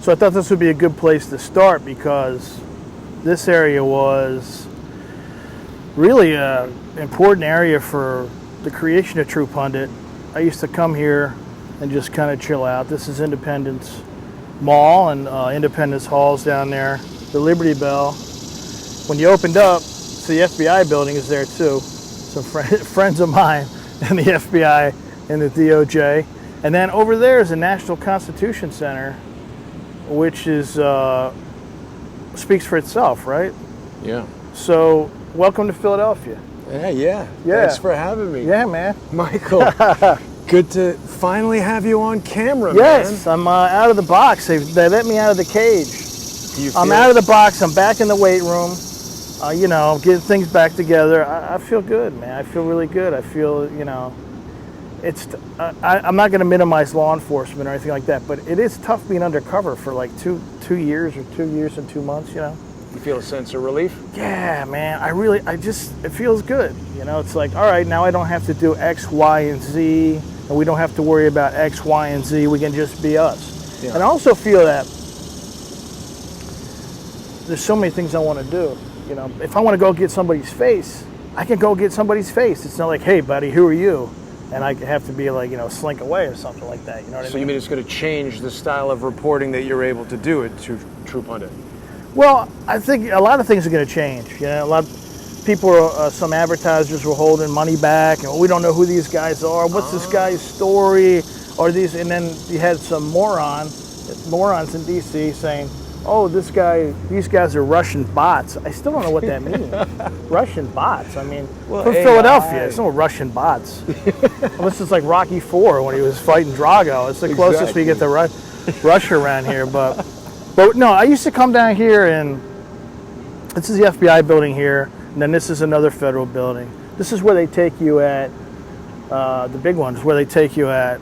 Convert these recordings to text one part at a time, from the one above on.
So I thought this would be a good place to start because this area was really an important area for the creation of True Pundit. I used to come here and just kind of chill out. This is Independence Mall and Independence Hall's down there. The Liberty Bell. When you opened up, so the FBI building is there too. Some friends of mine in the FBI and the DOJ. And then over there is the National Constitution Center, which is speaks for itself, right? Yeah. So welcome to Philadelphia. Yeah. Thanks for having me. Yeah, man. Michael, good to finally have you on camera, Yes, man. I'm out of the box. They let me out of the cage. I'm out of the box. I'm back in the weight room. You know, getting things back together. I feel good, man. I feel really good. I feel, you know, it's. I'm not going to minimize law enforcement or anything like that, but it is tough being undercover for like two years or 2 years and 2 months. You know. You feel a sense of relief? Yeah, man. It feels good. You know, it's like, all right, now I don't have to do X, Y, and Z, and we don't have to worry about X, Y, and Z. We can just be us. Yeah. And I also feel that there's so many things I want to do. You know, if I want to go get somebody's face, I can go get somebody's face. It's not like, hey, buddy, who are you? And I have to be like, you know, slink away or something like that. You know what I mean? So you mean it's going to change the style of reporting that you're able to do at True Pundit? Well, I think a lot of things are going to change. You know, a lot of people, some advertisers were holding money back, and we don't know who these guys are. What's this guy's story? Or these, and then you had some morons in D.C. saying, "Oh, these guys are Russian bots." I still don't know what that means. Russian bots. I mean, from Philadelphia, it's no Russian bots. Unless it's like Rocky IV when he was fighting Drago. It's the closest we get to Russia around here, but no, I used to come down here, and this is the FBI building here, and then this is another federal building. This is where they take you at, the big ones, where they take you at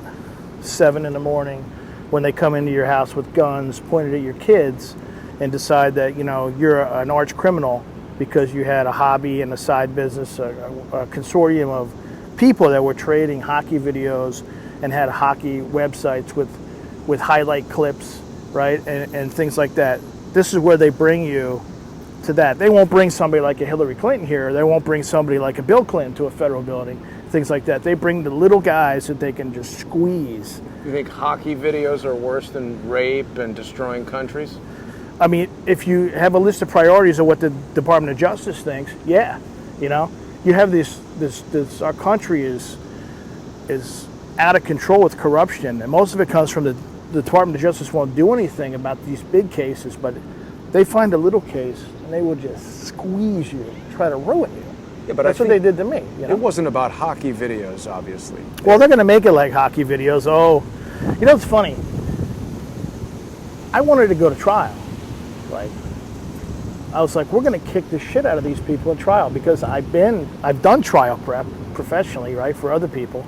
7 in the morning when they come into your house with guns pointed at your kids and decide that, you know, you're an arch criminal because you had a hobby and a side business, a consortium of people that were trading hockey videos and had hockey websites with highlight clips, right, and things like that. This is where they bring you to that. They won't bring somebody like a Hillary Clinton here. They won't bring somebody like a Bill Clinton to a federal building, things like that. They bring the little guys that they can just squeeze. You think hockey videos are worse than rape and destroying countries? I mean, if you have a list of priorities of what the Department of Justice thinks, yeah, you know, you have this our country is out of control with corruption, and most of it comes from the Department of Justice won't do anything about these big cases, but they find a little case and they will just squeeze you, try to ruin you. Yeah, but that's what they did to me. You know? It wasn't about hockey videos, obviously. Well, they're going to make it like hockey videos. Oh, you know, it's funny. I wanted to go to trial. Like, I was like, we're going to kick the shit out of these people in trial because I've done trial prep professionally, right, for other people.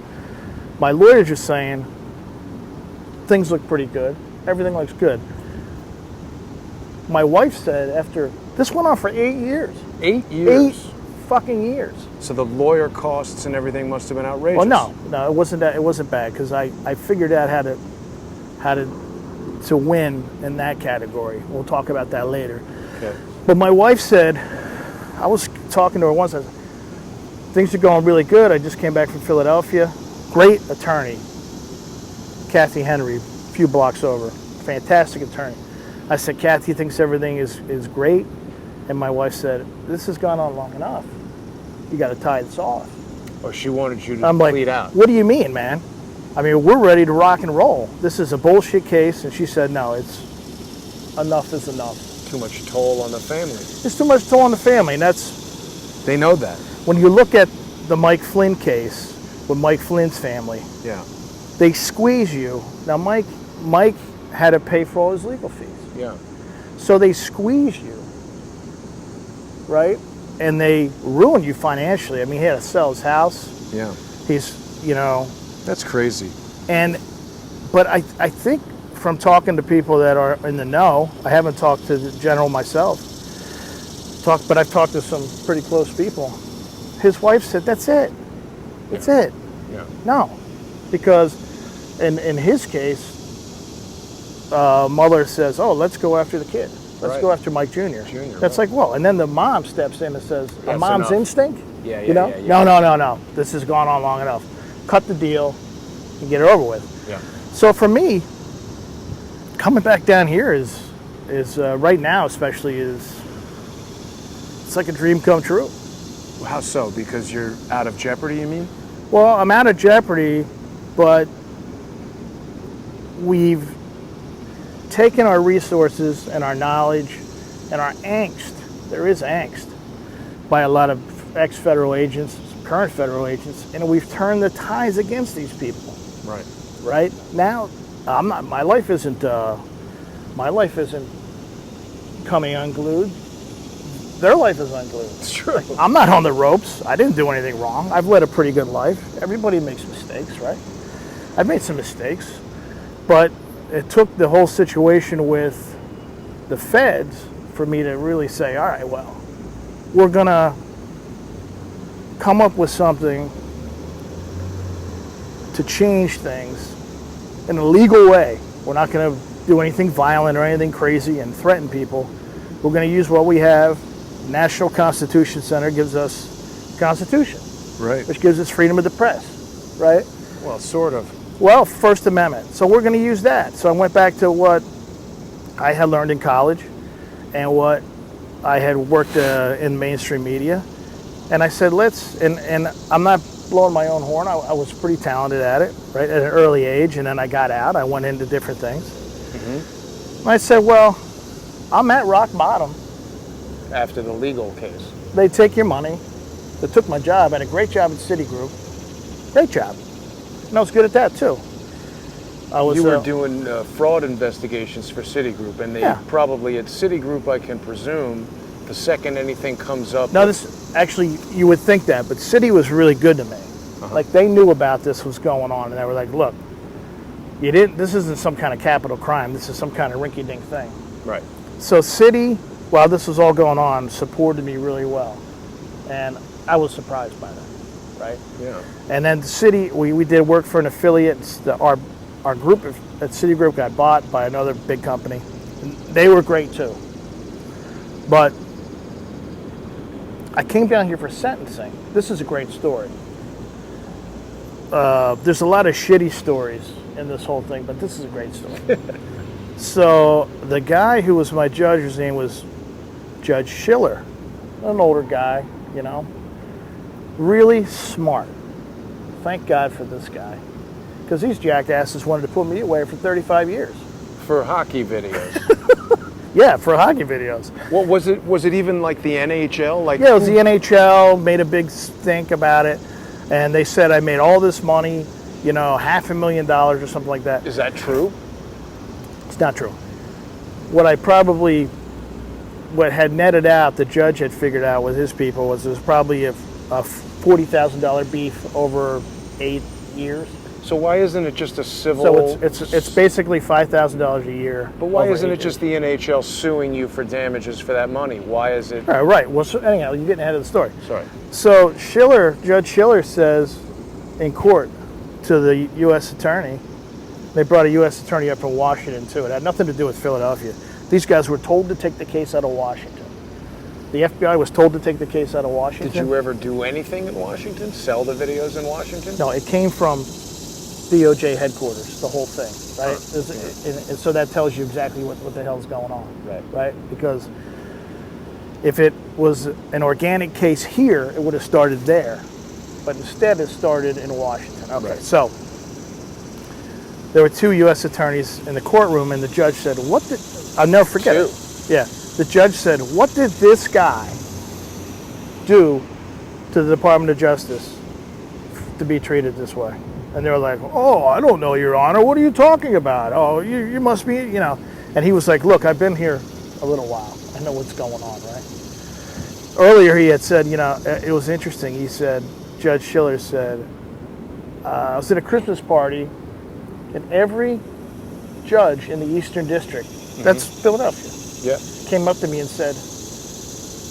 My lawyers are saying things look pretty good. Everything looks good. My wife said after this went on for 8 years. 8 years. 8 fucking years. So the lawyer costs and everything must have been outrageous. Well, no, it wasn't that. It wasn't bad because I figured out how to win in that category. We'll talk about that later. Okay. But my wife said, I was talking to her once. I said, things are going really good. I just came back from Philadelphia. Great attorney, Kathy Henry, a few blocks over. Fantastic attorney. I said, Kathy thinks everything is great. And my wife said, this has gone on long enough. You got to tie this off. Oh, she wanted you to plead out. What do you mean, man? I mean, we're ready to rock and roll. This is a bullshit case. And she said, no, enough is enough. Too much toll on the family. It's too much toll on the family. And they know that. When you look at the Mike Flynn case with Mike Flynn's family, yeah, they squeeze you. Now, Mike had to pay for all his legal fees. Yeah. So they squeeze you, right? And they ruin you financially. I mean, he had to sell his house. Yeah. He's, you know. That's crazy. But I think from talking to people that are in the know, I haven't talked to the general myself, but I've talked to some pretty close people. His wife said, that's it. That's it. Yeah. No. Because in his case, mother says, "Oh, let's go after the kid. Let's Right. go after Mike Jr." That's right. like, well, and then the mom steps in and says, "A That's mom's enough. instinct." Yeah, You know? yeah. No. This has gone on long enough. Cut the deal and get it over with. Yeah. So for me, coming back down here is right now especially it's like a dream come true. How so? Because you're out of jeopardy, you mean? Well, I'm out of jeopardy, but we've taken our resources and our knowledge and our angst. There is angst by a lot of ex-federal agents, current federal agents, and we've turned the tides against these people. Right. Right now, I'm not. My life isn't coming unglued. Their life is unglued. It's true. I'm not on the ropes. I didn't do anything wrong. I've led a pretty good life. Everybody makes mistakes, right? I've made some mistakes, but it took the whole situation with the feds for me to really say, all right, well, we're gonna come up with something to change things in a legal way. We're not gonna do anything violent or anything crazy and threaten people. We're gonna use what we have. National Constitution Center gives us Constitution, Right. which gives us freedom of the press, right? Well, sort of. Well, First Amendment. So we're going to use that. So I went back to what I had learned in college and what I had worked in mainstream media. And I said, and I'm not blowing my own horn. I was pretty talented at it, right, at an early age. And then I got out. I went into different things. Mm-hmm. And I said, well, I'm at rock bottom. After the legal case. They take your money. They took my job. I had a great job at Citigroup. Great job. And I was good at that, too. You were doing fraud investigations for Citigroup, and they probably at Citigroup, I can presume, the second anything comes up. No, actually, you would think that, but Citi was really good to me. Like, they knew about this was going on, and they were like, look, this isn't some kind of capital crime. This is some kind of rinky-dink thing. Right. So Citi, while this was all going on, supported me really well. And I was surprised by that, right? Yeah. And then Citi, we did work for an affiliate. Our group at Citigroup got bought by another big company. And they were great too. But I came down here for sentencing. This is a great story. There's a lot of shitty stories in this whole thing, but this is a great story. So the guy who was my judge, his name was Judge Schiller, an older guy, you know, really smart. Thank God for this guy, because these jackasses wanted to put me away for 35 years. For hockey videos. Yeah, for hockey videos. What was it? Was it even like the NHL? Like yeah, it was the NHL. Made a big stink about it, and they said I made all this money, you know, $500,000 or something like that. Is that true? It's not true. What had netted out, the judge had figured out with his people, was there's probably a $40,000 beef over 8 years. So why isn't it just a civil? So it's basically $5,000 a year. But why isn't it just the NHL suing you for damages for that money? Why is it? Right. Well, so anyhow, you're getting ahead of the story. Sorry. So Judge Schiller says in court to the U.S. attorney, they brought a U.S. attorney up from Washington too. It had nothing to do with Philadelphia. These guys were told to take the case out of Washington. The FBI was told to take the case out of Washington. Did you ever do anything in Washington? Sell the videos in Washington? No, it came from DOJ headquarters, the whole thing, right? And so that tells you exactly what the hell's going on, right? Because if it was an organic case here, it would have started there. But instead it started in Washington. Okay, right. So there were 2 U.S. attorneys in the courtroom, and the judge said, I'll never forget it. Yeah. The judge said, what did this guy do to the Department of Justice to be treated this way? And they were like, oh, I don't know, Your Honor. What are you talking about? Oh, you must be, you know. And he was like, look, I've been here a little while. I know what's going on, right? Earlier he had said, you know, it was interesting. He said, Judge Schiller said, I was at a Christmas party, and every judge in the Eastern District, that's Philadelphia, came up to me and said,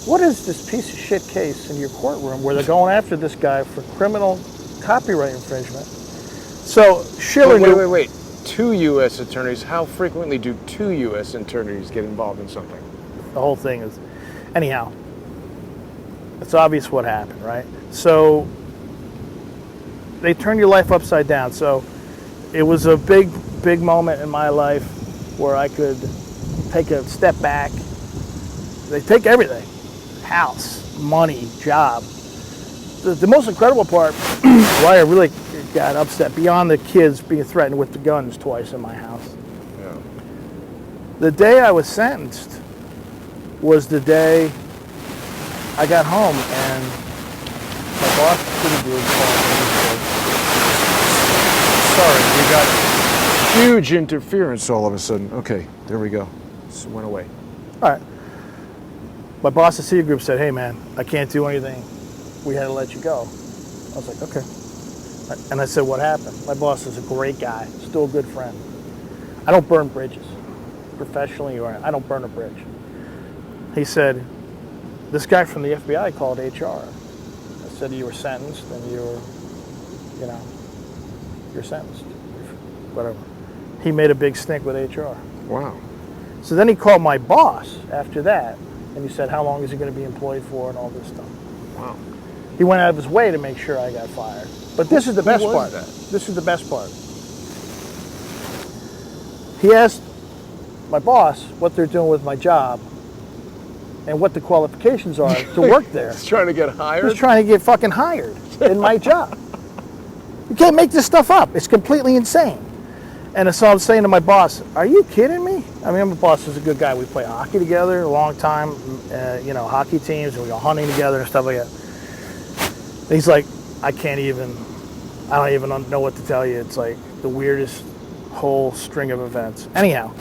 what is this piece of shit case in your courtroom where they're going after this guy for criminal copyright infringement? So Schiller Wait. 2 U.S. attorneys. How frequently do 2 U.S. attorneys get involved in something? The whole thing is, anyhow, it's obvious what happened, right? So they turn your life upside down. So it was a big moment in my life where I could take a step back. They take everything: house, money, job. The most incredible part, why I really got upset, beyond the kids being threatened with the guns twice in my house. Yeah. The day I was sentenced was the day I got home, and my boss called me. Sorry, we got huge interference all of a sudden. Okay, there we go. It went away. All right. My boss at Citigroup said, "Hey man, I can't do anything. We had to let you go." I was like, "Okay." And I said, "What happened?" My boss is a great guy, still a good friend. I don't burn bridges, professionally, or I don't burn a bridge. He said, "This guy from the FBI called HR. I said you were sentenced, and you're sentenced, whatever." He made a big stink with HR. Wow. So then he called my boss after that, and he said, "How long is he going to be employed for?" and all this stuff. Wow. He went out of his way to make sure I got fired. But this is the best part. That? This is the best part. He asked my boss what they're doing with my job and what the qualifications are to work there. He's trying to get hired? He's trying to get fucking hired in my job. You can't make this stuff up. It's completely insane. And so I'm saying to my boss, "Are you kidding me?" I mean, my boss is a good guy. We play hockey together a long time, hockey teams, and we go hunting together and stuff like that. And he's like, I don't even know what to tell you. It's like the weirdest whole string of events. Anyhow,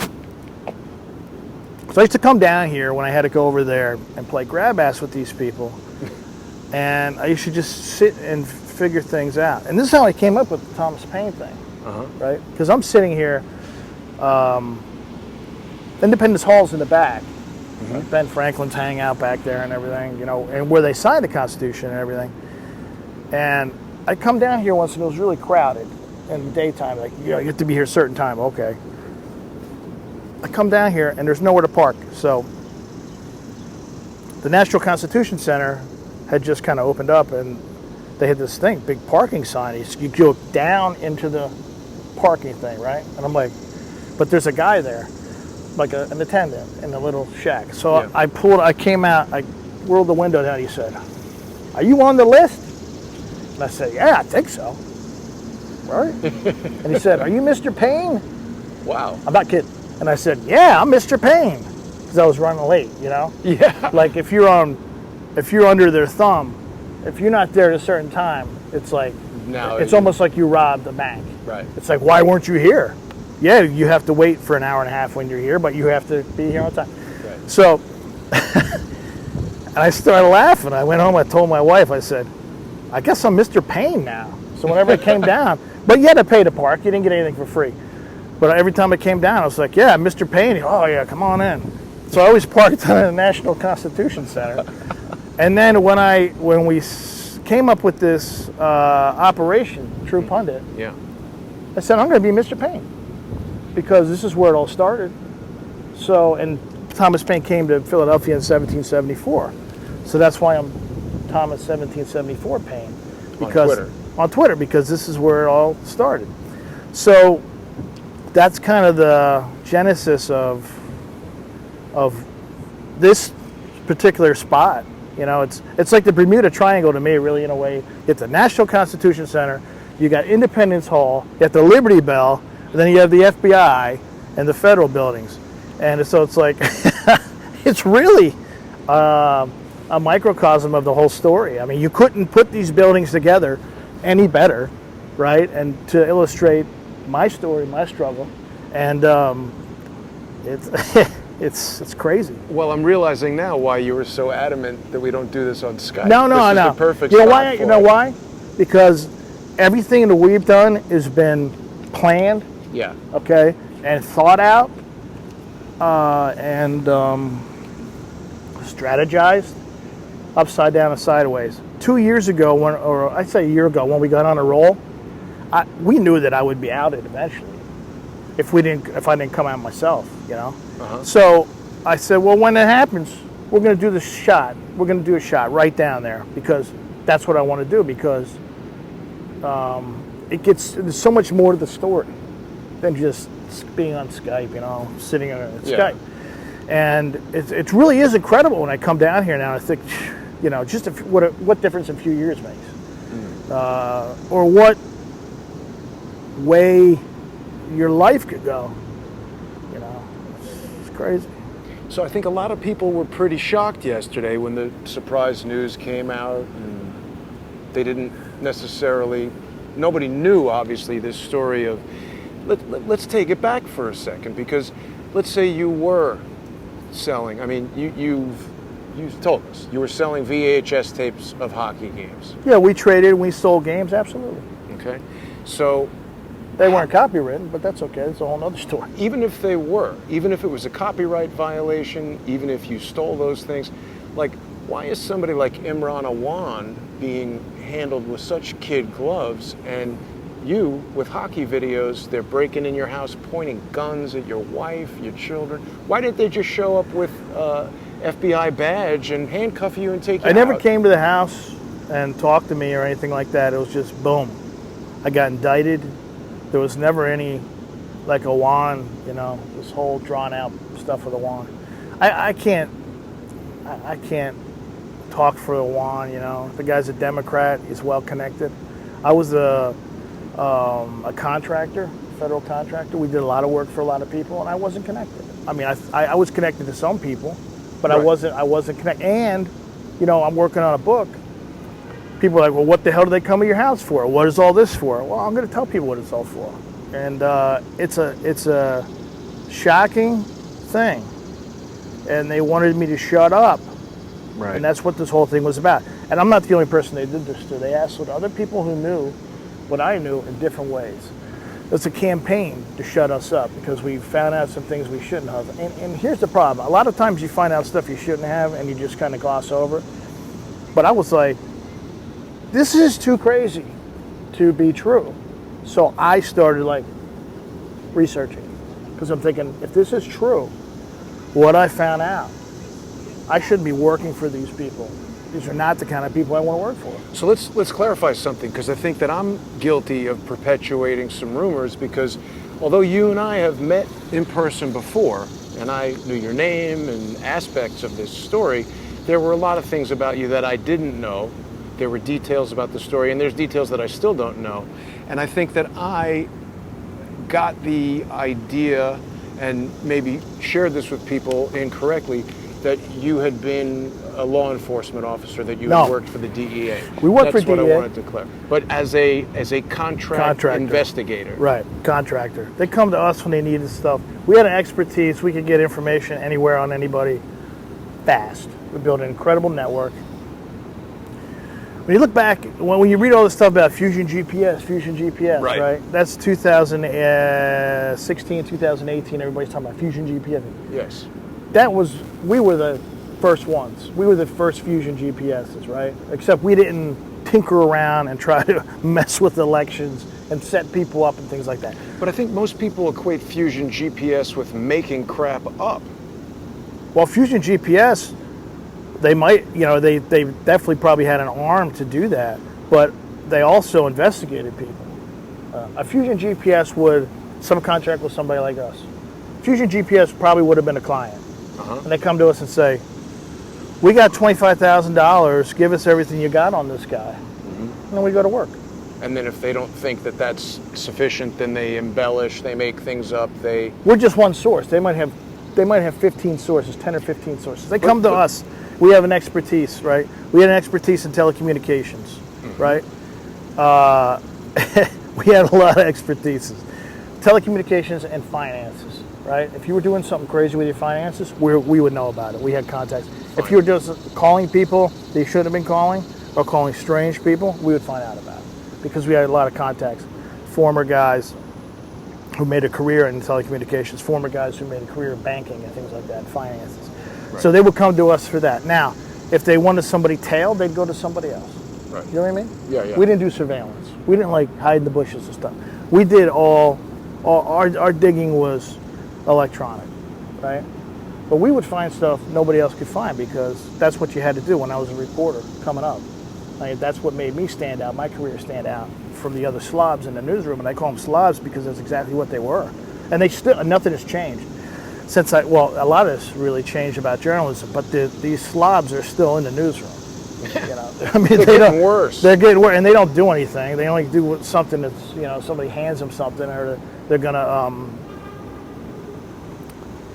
so I used to come down here when I had to go over there and play grab ass with these people. And I used to just sit and figure things out. And this is how I came up with the Thomas Paine thing, right? Because I'm sitting here, Independence Hall's in the back. Ben Franklin's hanging out back there and everything, and where they signed the Constitution and everything. And I come down here once and it was really crowded in the daytime. Like, you have to be here a certain time. Okay. I come down here and there's nowhere to park. So the National Constitution Center had just kind of opened up, and they had this thing, big parking sign. You go down into the parking thing, right? And I'm like, but there's a guy there, like an attendant in a little shack. So yeah. I came out, I rolled the window down. He said, "Are you on the list?" And I said, "Yeah, I think so." Right? And he said, "Are you Mr. Paine?" Wow. I'm not kidding. And I said, "Yeah, I'm Mr. Paine," because I was running late, Yeah. Like if you're under their thumb, if you're not there at a certain time, it's like, it's almost like you robbed a bank. Right. It's like, why weren't you here? Yeah, you have to wait for an hour and a half when you're here, but you have to be here on time. Right. So, and I started laughing. I went home, I told my wife, I said, "I guess I'm Mr. Paine now." So whenever it came down, but you had to pay to park. You didn't get anything for free. But every time it came down, I was like, "Yeah, Mr. Paine." "Oh yeah, come on in." So I always parked at the National Constitution Center. And then when we came up with this operation, True Pundit, yeah, I said, "I'm going to be Mr. Paine," because this is where it all started. So, and Thomas Paine came to Philadelphia in 1774. So that's why I'm Thomas 1774 Paine. Because, on Twitter, because this is where it all started. So that's kind of the genesis of this particular spot. It's like the Bermuda Triangle to me, really, in a way. You have the National Constitution Center, you got Independence Hall, you got the Liberty Bell, and then you have the FBI and the federal buildings. And so it's like, it's really a microcosm of the whole story. I mean, you couldn't put these buildings together any better, right? And to illustrate my story, my struggle, and it's crazy. Well, I'm realizing now why you were so adamant that we don't do this on Skype. No. This is the perfect You know spot why? for You know it. why? Because everything that we've done has been planned. Yeah. Okay, and thought out, and strategized, upside down and sideways. 2 years ago, or I'd say a year ago, when we got on a roll, we knew that I would be outed eventually. if I didn't come out myself, you know. So I said, well, when it happens, we're going to do the shot. We're going to do a shot right down there because that's what I want to do because there's so much more to the story than just being on Skype, you know, sitting on Skype. And it really is incredible when I come down here now. I think, you know, just what difference a few years makes, or what way your life could go. You know, it's crazy. So I think a lot of people were pretty shocked yesterday when the surprise news came out, and they didn't necessarily. Nobody knew, obviously, this story of. Let's take it back for a second, because let's say you were selling. I mean, you've told us you were selling VHS tapes of hockey games. Yeah, we traded. We sold games. Absolutely. Okay, so. They weren't copywritten, but that's okay. It's a whole other story. Even if they were, even if it was a copyright violation, even if you stole those things, like, why is somebody like Imran Awan being handled with such kid gloves, and you, with hockey videos, they're breaking in your house, pointing guns at your wife, your children? Why didn't they just show up with FBI badge and handcuff you and take you out? I never came to the house and talked to me or anything like that. It was just boom. I got indicted. There was never any, like, Awan, you know, this whole drawn-out stuff with Awan. I can't talk for Awan, you know. The guy's a Democrat. He's well-connected. I was a contractor, federal contractor. We did a lot of work for a lot of people, and I wasn't connected. I mean, I was connected to some people, but right. I wasn't connected. And, you know, I'm working on a book. People are like, well, what the hell do they come to your house for? What is all this for? Well, I'm going to tell people what it's all for. And it's a shocking thing. And they wanted me to shut up. Right. And that's what this whole thing was about. And I'm not the only person they did this to. They asked other people who knew what I knew in different ways. It's a campaign to shut us up because we found out some things we shouldn't have. And here's the problem. A lot of times you find out stuff you shouldn't have and you just kind of gloss over it. But I was like, this is too crazy to be true. So I started, like, researching. Because I'm thinking, if this is true, what I found out, I shouldn't be working for these people. These are not the kind of people I want to work for. So let's clarify something, because I think that I'm guilty of perpetuating some rumors, because although you and I have met in person before, and I knew your name and aspects of this story, there were a lot of things about you that I didn't know. There were details about the story, and there's details that I still don't know. And I think that I got the idea, and maybe shared this with people incorrectly, that you had been a law enforcement officer, that you had worked for the DEA. We worked for DEA. That's what I wanted to clarify. But as a contractor. Investigator. Right, contractor. They come to us when they needed stuff. We had an expertise. We could get information anywhere on anybody fast. We built an incredible network. When you look back, when you read all this stuff about Fusion GPS, right? That's 2016, 2018, everybody's talking about Fusion GPS. Yes. We were the first ones. We were the first Fusion GPSs, right? Except we didn't tinker around and try to mess with elections and set people up and things like that. But I think most people equate Fusion GPS with making crap up. Well, Fusion GPS, they might, you know, they definitely probably had an arm to do that, but they also investigated people. A Fusion GPS would subcontract with somebody like us. Fusion GPS probably would have been a client. And they come to us and say, we got $25,000, give us everything you got on this guy. And then we go to work. And then if they don't think that that's sufficient, then they embellish, they make things up, We're just one source. They might have 15 sources, 10 or 15 sources. They come to us. We have an expertise, right? We had an expertise in telecommunications, right? We had a lot of expertises. Telecommunications and finances, right? If you were doing something crazy with your finances, we would know about it. We had contacts. If you were just calling people that you shouldn't have been calling, or calling strange people, we would find out about it. Because we had a lot of contacts. Former guys who made a career in telecommunications, former guys who made a career in banking and things like that, and finances. Right. So they would come to us for that. Now, if they wanted somebody tailed, they'd go to somebody else. Right. You know what I mean? Yeah. We didn't do surveillance. We didn't, like, hide in the bushes and stuff. We did all our digging was electronic, right? But we would find stuff nobody else could find because that's what you had to do when I was a reporter coming up. I mean, that's what made me stand out, my career stand out from the other slobs in the newsroom. And I call them slobs because that's exactly what they were. And they still, nothing has changed since a lot of this really changed about journalism, but these slobs are still in the newsroom. You know, I mean, they're getting worse. They're getting worse, and they don't do anything. They only do something that's, you know, somebody hands them something, or they're gonna.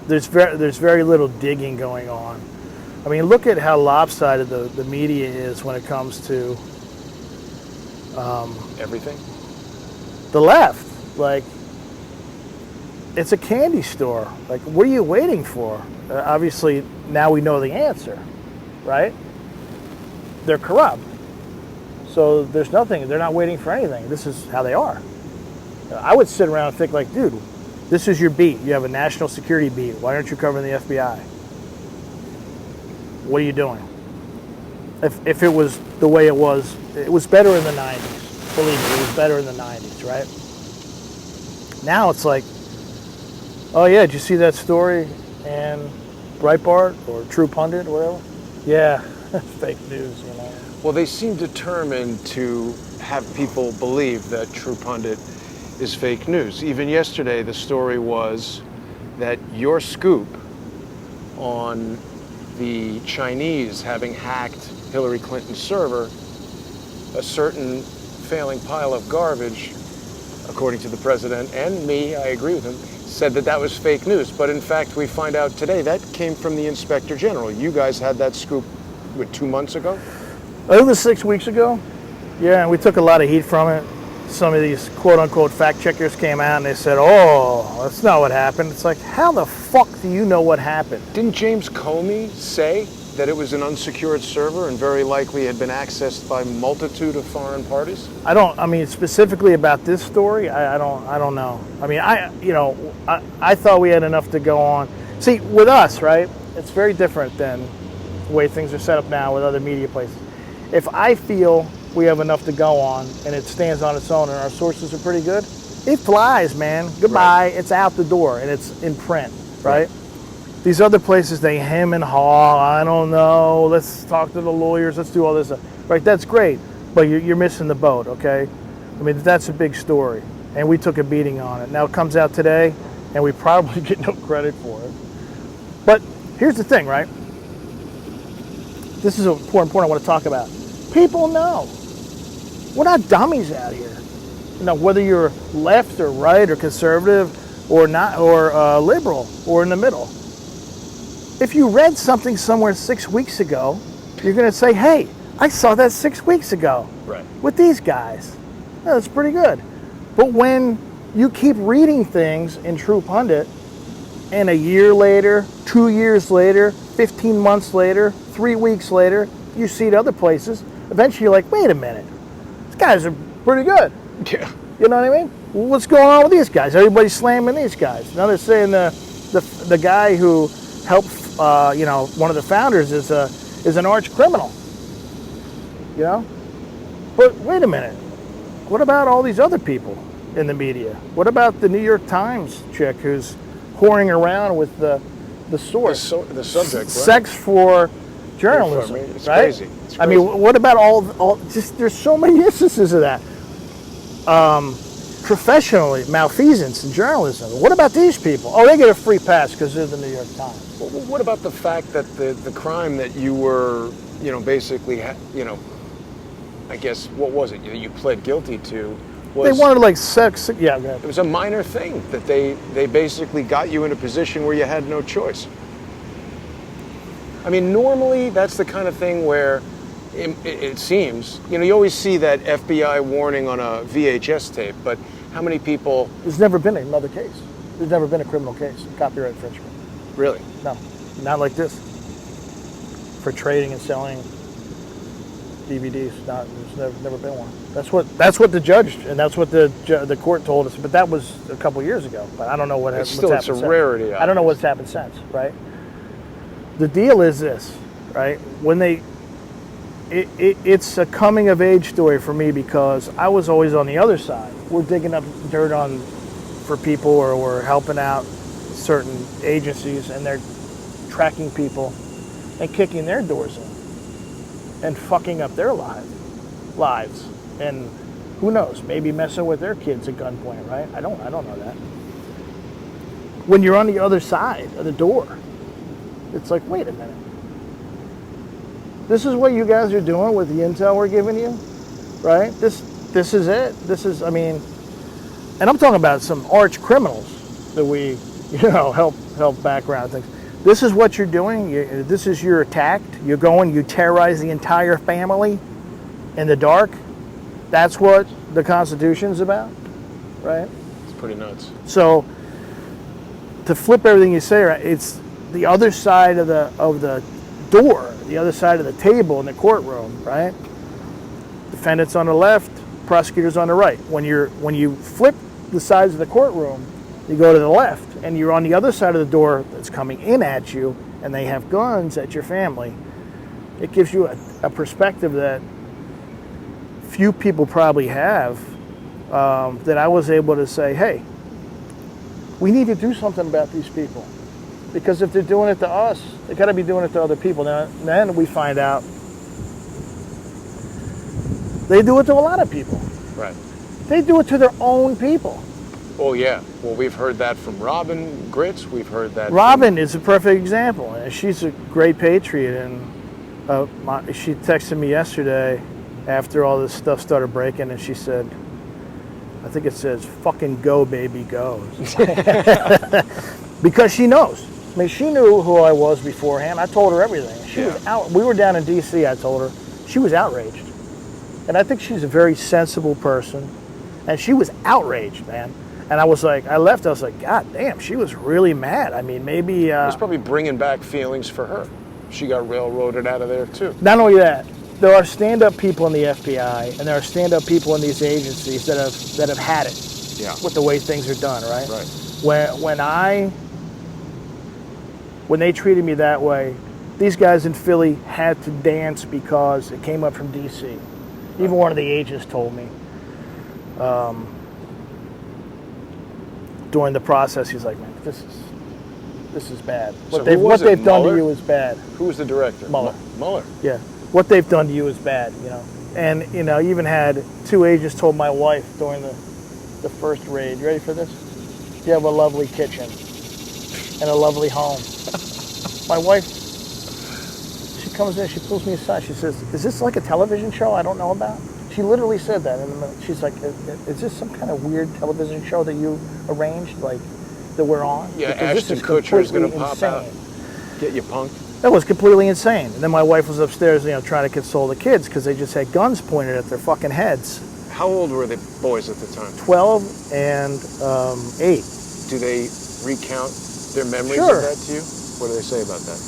There's very little digging going on. I mean, look at how lopsided the media is when it comes to everything. The left, like, it's a candy store. Like, what are you waiting for? Obviously, now we know the answer, right? They're corrupt. So there's nothing, they're not waiting for anything. This is how they are. I would sit around and think like, dude, this is your beat. You have a national security beat. Why aren't you covering the FBI? What are you doing? If it was the way it was better in the 90s. Believe me, it was better in the 90s, right? Now it's like, oh yeah, did you see that story in Breitbart or True Pundit or whatever? Yeah. Fake news, you know. Well, they seem determined to have people believe that True Pundit is fake news. Even yesterday, the story was that your scoop on the Chinese having hacked Hillary Clinton's server, a certain failing pile of garbage, according to the president and me, I agree with him, said that was fake news. But in fact, we find out today that came from the Inspector General. You guys had that scoop 2 months ago? I think it was 6 weeks ago. Yeah, and we took a lot of heat from it. Some of these quote-unquote fact checkers came out and they said, oh, that's not what happened. It's like, how the fuck do you know what happened? Didn't James Comey say that it was an unsecured server and very likely had been accessed by a multitude of foreign parties? I mean, specifically about this story, I don't know. I mean, I thought we had enough to go on. See, with us, right, it's very different than the way things are set up now with other media places. If I feel we have enough to go on and it stands on its own and our sources are pretty good, it flies, man. Goodbye. Right. It's out the door and it's in print, right? These other places, they hem and haw. I don't know. Let's talk to the lawyers. Let's do all this stuff. Right, that's great, but you're missing the boat, okay? I mean, that's a big story, and we took a beating on it. Now it comes out today, and we probably get no credit for it. But here's the thing, right? This is an important point I want to talk about. People know. We're not dummies out here. You know, whether you're left or right or conservative or not, or liberal or in the middle. If you read something somewhere 6 weeks ago, you're going to say, hey, I saw that 6 weeks ago with these guys. Yeah, that's pretty good. But when you keep reading things in True Pundit, and a year later, 2 years later, 15 months later, 3 weeks later, you see it other places, eventually you're like, wait a minute, these guys are pretty good. Yeah. You know what I mean? What's going on with these guys? Everybody's slamming these guys. Now they're saying the guy who helped, one of the founders is an arch criminal. You know? But wait a minute. What about all these other people in the media? What about the New York Times chick who's whoring around with the source? The subject, right? Sex for journalism, it's right? Crazy. It's crazy. I mean, what about all just, there's so many instances of that. Professionally, malfeasance in journalism. What about these people? Oh, they get a free pass because they're the New York Times. Well, what about the fact that the crime that you were, basically, I guess, what was it you pled guilty to? They wanted like sex. Yeah, go ahead. It was a minor thing that they basically got you in a position where you had no choice. I mean, normally that's the kind of thing where it seems, you always see that FBI warning on a VHS tape, but how many people... There's never been another case. There's never been a criminal case, copyright infringement. Really? No, not like this. For trading and selling DVDs, there's never been one. That's what the judge, and that's what the court told us, but that was a couple years ago, but I don't know what happened since. It's a rarity. I don't know what's happened since, right? The deal is this, right? When it's a coming of age story for me because I was always on the other side. We're digging up dirt on for people, or we're helping out certain agencies, and they're tracking people and kicking their doors in and fucking up their lives. And who knows, maybe messing with their kids at gunpoint, right? I don't know that. When you're on the other side of the door, it's like, wait a minute. This is what you guys are doing with the intel we're giving you, right? This is it. This is, I mean, and I'm talking about some arch criminals that we, help background things. This is what you're doing. This is your attack. You're going, you terrorize the entire family in the dark. That's what the Constitution's about, right? It's pretty nuts. So, to flip everything you say, right, it's the other side of the door, the other side of the table in the courtroom, right? Defendants on the left, prosecutors on the right. When you flip the sides of the courtroom, you go to the left, and you're on the other side of the door that's coming in at you, and they have guns at your family. It gives you a perspective that few people probably have, that I was able to say, hey, we need to do something about these people. Because if they're doing it to us, they got to be doing it to other people. Now, then we find out they do it to a lot of people. Right. They do it to their own people. Oh, yeah. Well, we've heard that from Robin Grits. We've heard that Robin is a perfect example. She's a great patriot. And she texted me yesterday after all this stuff started breaking, and she said, I think it says, fucking go, baby, go. Because she knows. I mean, she knew who I was beforehand. I told her everything. She was out. We were down in D.C., I told her. She was outraged. And I think she's a very sensible person. And she was outraged, man. And I was like, I left, I was like, God damn, she was really mad. I mean, maybe... It's probably bringing back feelings for her. She got railroaded out of there, too. Not only that, there are stand-up people in the FBI, and there are stand-up people in these agencies that have had it with the way things are done, right? Right. When they treated me that way, these guys in Philly had to dance because it came up from D.C. Even one of the agents told me during the process, he's like, man, this is bad. What they've done to you is bad. Who was the director? Mueller. Yeah. What they've done to you is bad, And, even had two agents told my wife during the first raid, you ready for this? You have a lovely kitchen and a lovely home. My wife, she comes in, she pulls me aside, she says, is this like a television show I don't know about? She literally said that in a minute. She's like, is this some kind of weird television show that you arranged, like, that we're on? Yeah, because Ashton Kutcher is going to pop out, get you punked. That was completely insane. And then my wife was upstairs, trying to console the kids because they just had guns pointed at their fucking heads. How old were the boys at the time? 12 and 8. Do they recount their memories Sure. of that to you? What do they say about that?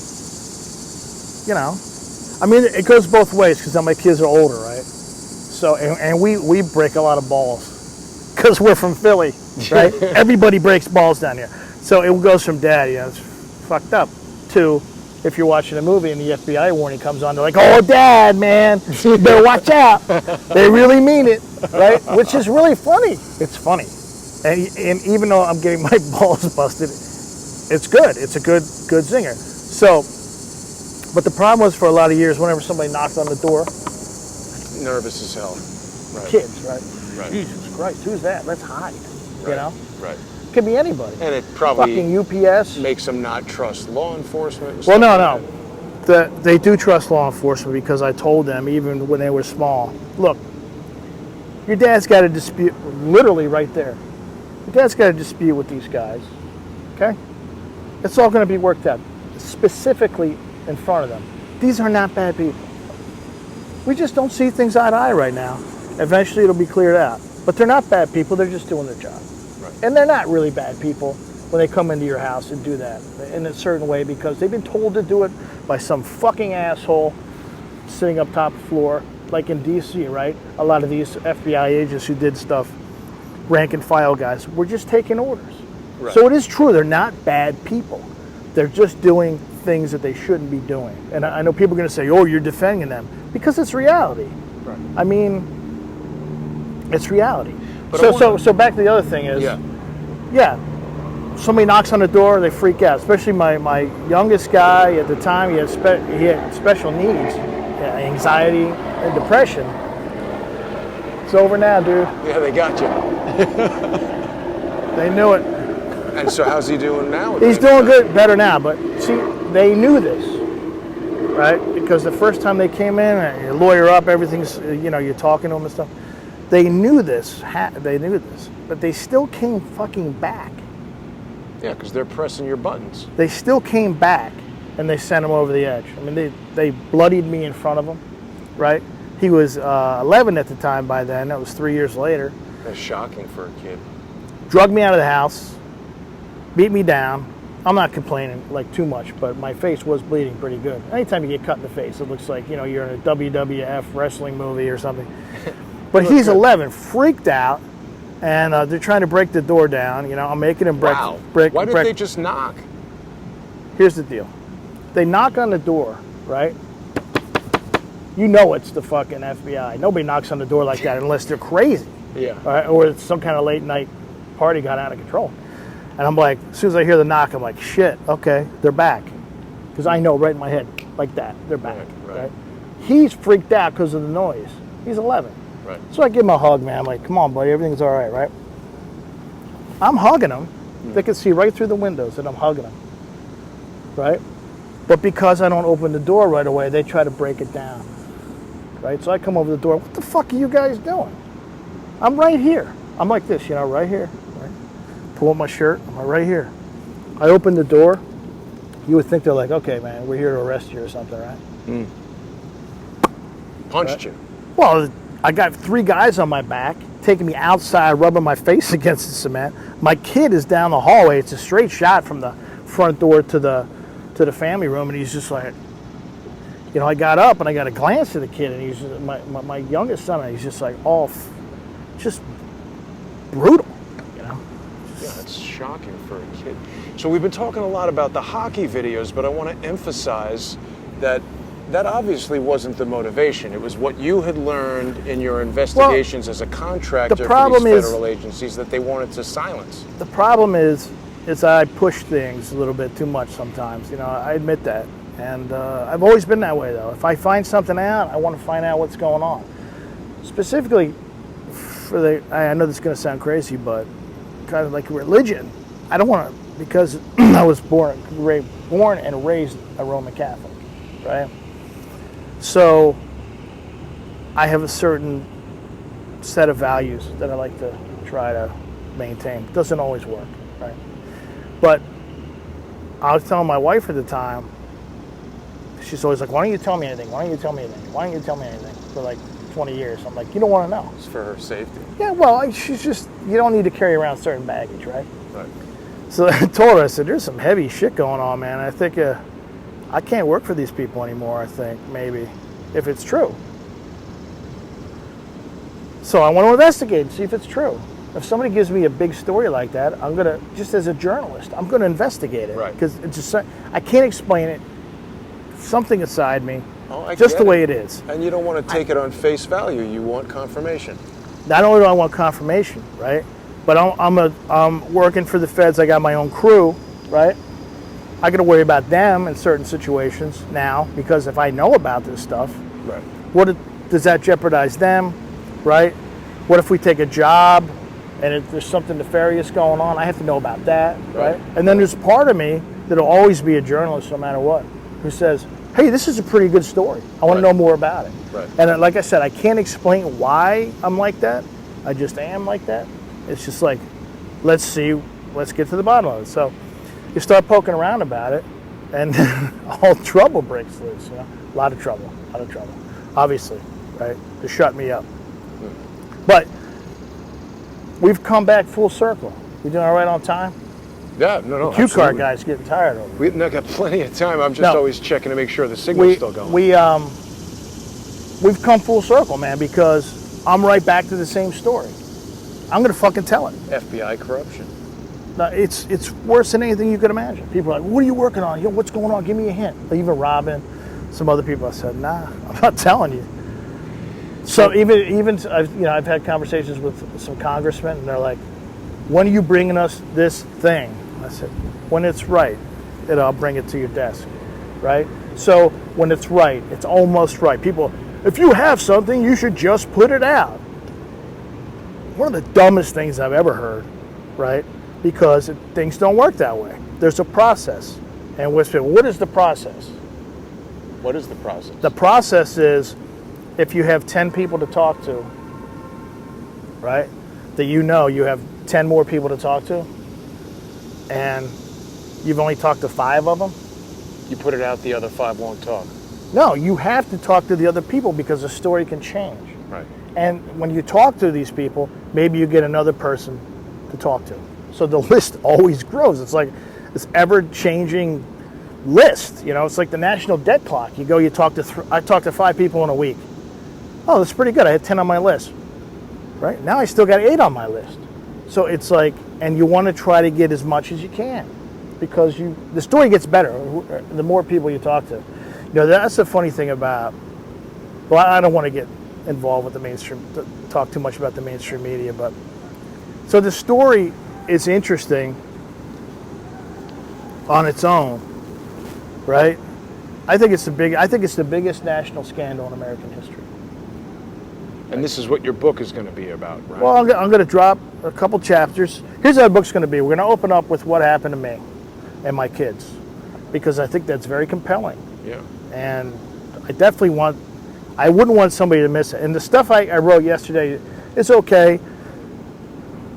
I mean, it goes both ways because now my kids are older, right? So, and we break a lot of balls because we're from Philly, right? Everybody breaks balls down here. So it goes from dad, it's fucked up, to if you're watching a movie and the FBI warning comes on, they're like, oh, dad, man, you better watch out. They really mean it, right? Which is really funny. It's funny. And even though I'm getting my balls busted, it's good. It's a good zinger. So, but the problem was for a lot of years, whenever somebody knocked on the door, Nervous as hell. Right. kids, right? Right. Jesus Christ, who's that? Let's hide. Right. Right. Could be anybody. And it probably fucking UPS makes them not trust law enforcement. Well, no. They do trust law enforcement because I told them even when they were small, look, your dad's got a dispute, literally right there. Your dad's got a dispute with these guys, okay? It's all going to be worked out, specifically in front of them. These are not bad people. We just don't see things eye to eye right now. Eventually it'll be cleared out. But they're not bad people, they're just doing their job. Right. And they're not really bad people when they come into your house and do that in a certain way because they've been told to do it by some fucking asshole sitting up top floor, like in DC, right? A lot of these FBI agents who did stuff, rank and file guys, were just taking orders. Right. So it is true, they're not bad people. They're just doing things that they shouldn't be doing. And I know people are going to say, oh, you're defending them. Because it's reality. Right. I mean, it's reality. But So back to the other thing is, Yeah. Somebody knocks on the door, they freak out. Especially my youngest guy at the time, he had special needs, anxiety and depression. It's over now, dude. Yeah, they got you. They knew it. And so how's he doing now? He's doing good, better now. But see, they knew this, right? Because the first time they came in, you lawyer up, everything's, you're talking to them and stuff. They knew this. They knew this. But they still came fucking back. Yeah, because they're pressing your buttons. They still came back, and they sent him over the edge. I mean, they bloodied me in front of him, right? He was 11 at the time by then. That was 3 years later. That's shocking for a kid. Drugged me out of the house, beat me down. I'm not complaining like too much, but my face was bleeding pretty good. Anytime you get cut in the face, it looks like, you're in a WWF wrestling movie or something. But he's 11, freaked out. And they're trying to break the door down. I'm making them break. Wow. break Why didn't break. they just knock? Here's the deal. They knock on the door, right? You know it's the fucking FBI. Nobody knocks on the door like that unless they're crazy. Yeah. Right? Or it's some kind of late night party got out of control. And I'm like, as soon as I hear the knock, I'm like, shit, okay, they're back. Because I know right in my head, like that, they're back. Right? He's freaked out because of the noise. He's 11. Right. So I give him a hug, man. I'm like, come on, buddy, everything's all right, right? I'm hugging him. They can see right through the windows that I'm hugging him, right? But because I don't open the door right away, they try to break it down, right? So I come over the door. What the fuck are you guys doing? I'm right here. I'm like this, right here. Right? Pull up my shirt. I'm right here. I open the door. You would think they're like, okay, man, we're here to arrest you or something, right? Punched you. Well, I got 3 guys on my back, taking me outside, rubbing my face against the cement. My kid is down the hallway. It's a straight shot from the front door to the family room, and he's just like, I got up and I got a glance at the kid, and he's just, my youngest son, and he's just like just brutal, Yeah, it's shocking for a kid. So we've been talking a lot about the hockey videos, but I want to emphasize that obviously wasn't the motivation. It was what you had learned in your investigations as a contractor for these federal agencies that they wanted to silence. The problem is I push things a little bit too much sometimes. I admit that. And I've always been that way, though. If I find something out, I want to find out what's going on. Specifically, I know this is going to sound crazy, but kind of like religion. I don't want to, because I was born and raised a Roman Catholic, right? So I have a certain set of values that I like to try to maintain. It doesn't always work, right? But I was telling my wife at the time, she's always like, why don't you tell me anything? Why don't you tell me anything? Why don't you tell me anything? For like 20 years. I'm like, you don't want to know. It's for her safety. Yeah, well, she's just, you don't need to carry around certain baggage, right? Right. So I told her, I said, there's some heavy shit going on, man. I think I can't work for these people anymore, I think, maybe, if it's true. So I want to investigate and see if it's true. If somebody gives me a big story like that, I'm going to, just as a journalist, I'm going to investigate it. Right. Because it's just, I can't explain it. Something inside me, I just the way it is. And you don't want to take it on face value. You want confirmation. Not only do I want confirmation, right? But I'm working for the feds. I got my own crew, right? I got to worry about them in certain situations now, because if I know about this stuff, right, does that jeopardize them, right? What if we take a job and if there's something nefarious going on? I have to know about that, right? And then there's part of me that'll always be a journalist no matter what, who says, hey, this is a pretty good story. I want to know more about it. Right. And like I said, I can't explain why I'm like that. I just am like that. It's just like, let's get to the bottom of it. So you start poking around about it, and all trouble breaks loose. A lot of trouble, obviously, right? To shut me up. But we've come back full circle. We doing all right on time? Yeah, no, The cue card guy's getting tired of it. We've got plenty of time. I'm just always checking to make sure the signal's still going. We've come full circle, man, because I'm right back to the same story. I'm going to fucking tell it. FBI corruption. No, it's worse than anything you could imagine. People are like, what are you working on? What's going on? Give me a hint. Even Robin, some other people, I said, nah, I'm not telling you. So even I've had conversations with some congressmen, and they're like, when are you bringing us this thing? I said, when it's right, I'll bring it to your desk, right? So when it's right, it's almost right. People, if you have something, you should just put it out. One of the dumbest things I've ever heard, right? Because things don't work that way. There's a process. And what is the process? What is the process? The process is if you have 10 people to talk to, right? That you have 10 more people to talk to, and you've only talked to 5 of them. You put it out, the other 5 won't talk. No, you have to talk to the other people because the story can change. Right. And when you talk to these people, maybe you get another person to talk to. So the list always grows. It's like this ever-changing list. It's like the national debt clock. You go, I talk to 5 people in a week. Oh, that's pretty good. I had 10 on my list. Right? Now I still got 8 on my list. So it's like, and you want to try to get as much as you can because the story gets better the more people you talk to. That's the funny thing about, well, I don't want to get involved with the mainstream, talk too much about the mainstream media, but so the story is interesting on its own, right? I think it's the biggest national scandal in American history. And this is what your book is going to be about, right? Well, I'm going to drop a couple chapters. Here's how the book's going to be. We're going to open up with what happened to me and my kids, because I think that's very compelling. Yeah. And I wouldn't want somebody to miss it. And the stuff I wrote yesterday is okay.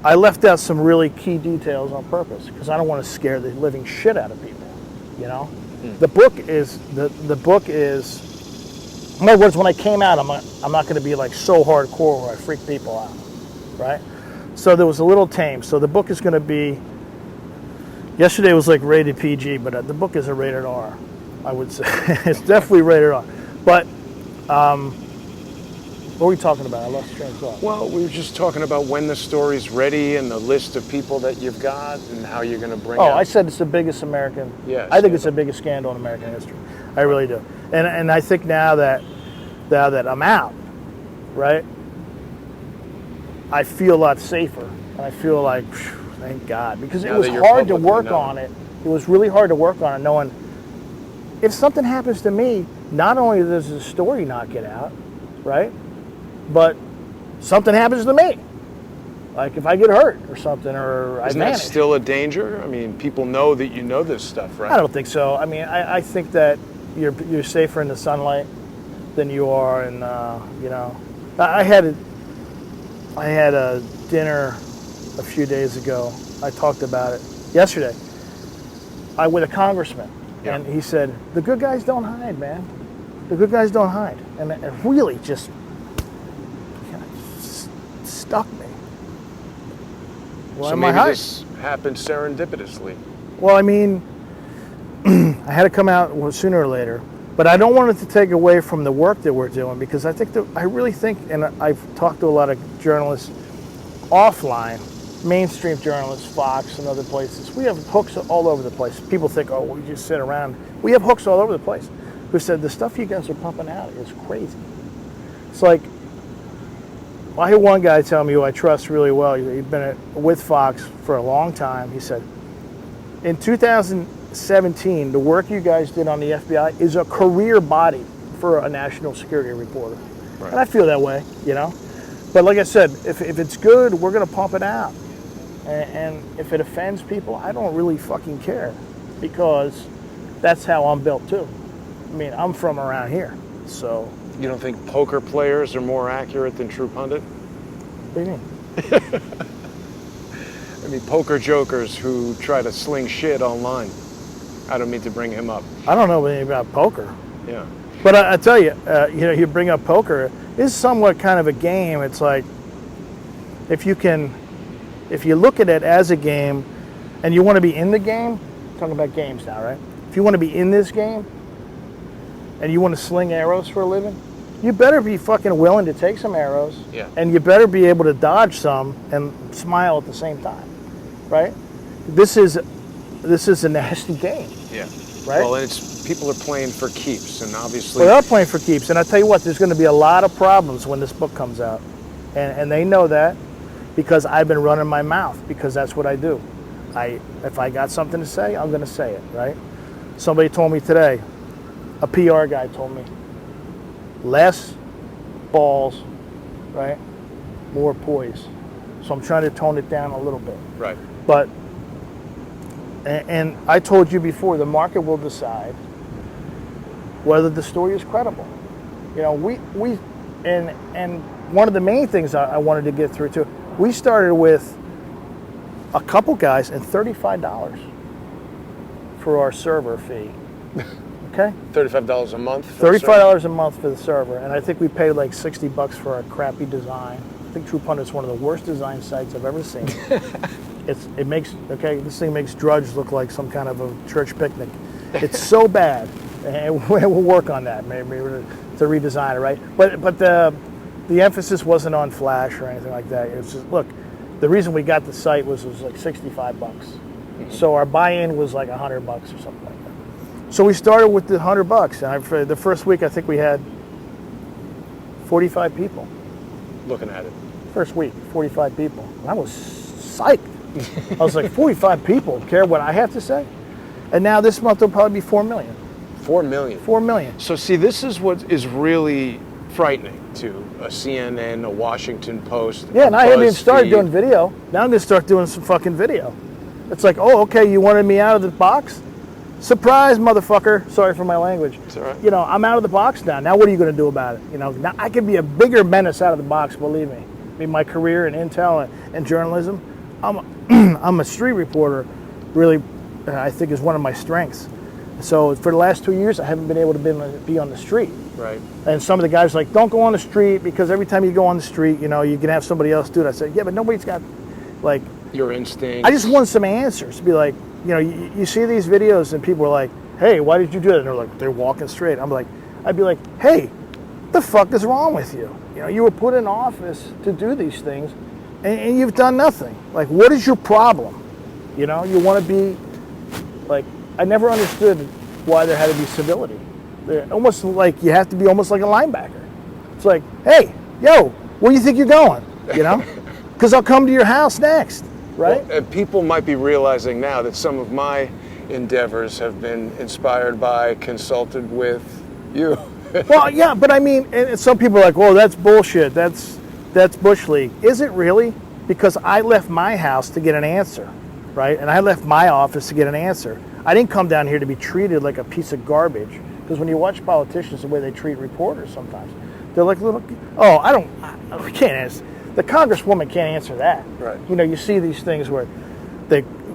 I left out some really key details on purpose because I don't want to scare the living shit out of people. The book is in other words, when I came out, I'm not going to be like so hardcore where I freak people out, right? So there was a little tame. So the book is going to be. Yesterday was like rated PG, but the book is a rated R. I would say it's definitely rated R. But what were we talking about? I lost train of thought. Well, we were just talking about when the story's ready and the list of people that you've got and how you're going to bring. I said it's the biggest American. Yes, I think it's the biggest scandal in American history. I really do. And I think now that I'm out, right? I feel a lot safer. And I feel like, thank God, because it was hard to work on it. It was really hard to work on it, knowing if something happens to me, not only does the story not get out, right? But something happens to me. Like if I get hurt or something, or I vanish. Isn't that still a danger? I mean, people know that you know this stuff, right? I don't think so. I mean, I think that you're safer in the sunlight than you are in, I had a dinner a few days ago. I talked about it yesterday. With a congressman, and he said, "The good guys don't hide, man. The good guys don't hide," and it really just stuck me. Why so am I maybe hiding? this happened serendipitously. Well, I mean, I had to come out sooner or later, but I don't want it to take away from the work that we're doing because I really think, and I've talked to a lot of journalists offline, mainstream journalists, Fox and other places. We have hooks all over the place. People think, oh, we just sit around. We have hooks all over the place who said the stuff you guys are pumping out is crazy. It's like, I hear one guy tell me who I trust really well. He'd been with Fox for a long time. He said, in 2017, the work you guys did on the FBI is a career body for a national security reporter. Right. And I feel that way, But like I said, if it's good, we're going to pump it out. And if it offends people, I don't really fucking care because that's how I'm built too. I mean, I'm from around here, so. You don't think poker players are more accurate than true pundit? What do you mean? I mean, poker jokers who try to sling shit online. I don't mean to bring him up. I don't know anything about poker. Yeah. But I tell you, you bring up poker. It's somewhat kind of a game. It's like, if you look at it as a game and you want to be in the game, talking about games now, right? If you want to be in this game and you want to sling arrows for a living, you better be fucking willing to take some arrows. Yeah. And you better be able to dodge some and smile at the same time, right? This is a nasty game. Yeah. Right? Well, and people are playing for keeps, and obviously. Well, they are playing for keeps, and I tell you what, there's going to be a lot of problems when this book comes out, and they know that. because I've been running my mouth, because that's what I do. If I got something to say, I'm going to say it, right? Somebody told me today, a PR guy told me, less balls, right? More poise. So I'm trying to tone it down a little bit. Right. But, and I told you before, the market will decide whether the story is credible. You know, and one of the main things I wanted to get through too, we started with a couple guys and $35 for our server fee. Okay? $35 a month? $35 a month for the server, and I think we paid like $60 for our crappy design. I think True Pundit's one of the worst design sites I've ever seen. This thing makes Drudge look like some kind of a church picnic. It's so bad, and we'll work on that maybe to redesign it, right? But the emphasis wasn't on flash or anything like that. It's just, look, the reason we got the site was like $65. Mm-hmm. So our buy-in was like $100 or something like that. So we started with the $100, and the first week I think we had 45 people. Looking at it. First week, 45 people. And I was psyched. I was like, 45 people care what I have to say? And now this month will probably be 4 million. 4 million. 4 million. So see, this is what is really frightening to a CNN, a Washington Post. Yeah, and I haven't even started doing video. Now I'm going to start doing some fucking video. It's like, oh, okay, you wanted me out of the box? Surprise, motherfucker. Sorry for my language. It's all right. You know, I'm out of the box now. Now what are you going to do about it? You know, now I can be a bigger menace out of the box, believe me. I mean, my career in intel and journalism, I'm a street reporter, really, I think is one of my strengths. So for the last 2 years, I haven't been able to be on the street. Right. And some of the guys are like, don't go on the street, because every time you go on the street, you know, you can have somebody else do it. I said, yeah, but nobody's got, like... Your instincts. I just want some answers. Be like, you know, you see these videos and people are like, hey, why did you do that? And they're like, they're walking straight. I'd be like, hey, the fuck is wrong with you? You know, you were put in office to do these things, and you've done nothing. Like, what is your problem? You know, you want to be, like, I never understood why there had to be civility. They're almost like you have to be almost like a linebacker. It's like, hey, yo, where do you think you're going? You know? Because I'll come to your house next, right? Well, and people might be realizing now that some of my endeavors have been inspired by, consulted with you. Well, yeah, but I mean, and some people are like, "Whoa, that's bullshit. That's Bush League." Is it really? Because I left my house to get an answer, right? And I left my office to get an answer. I didn't come down here to be treated like a piece of garbage. Because when you watch politicians, the way they treat reporters sometimes, they're like little. Oh, we can't answer. The Congresswoman can't answer that. Right. You know, you see these things where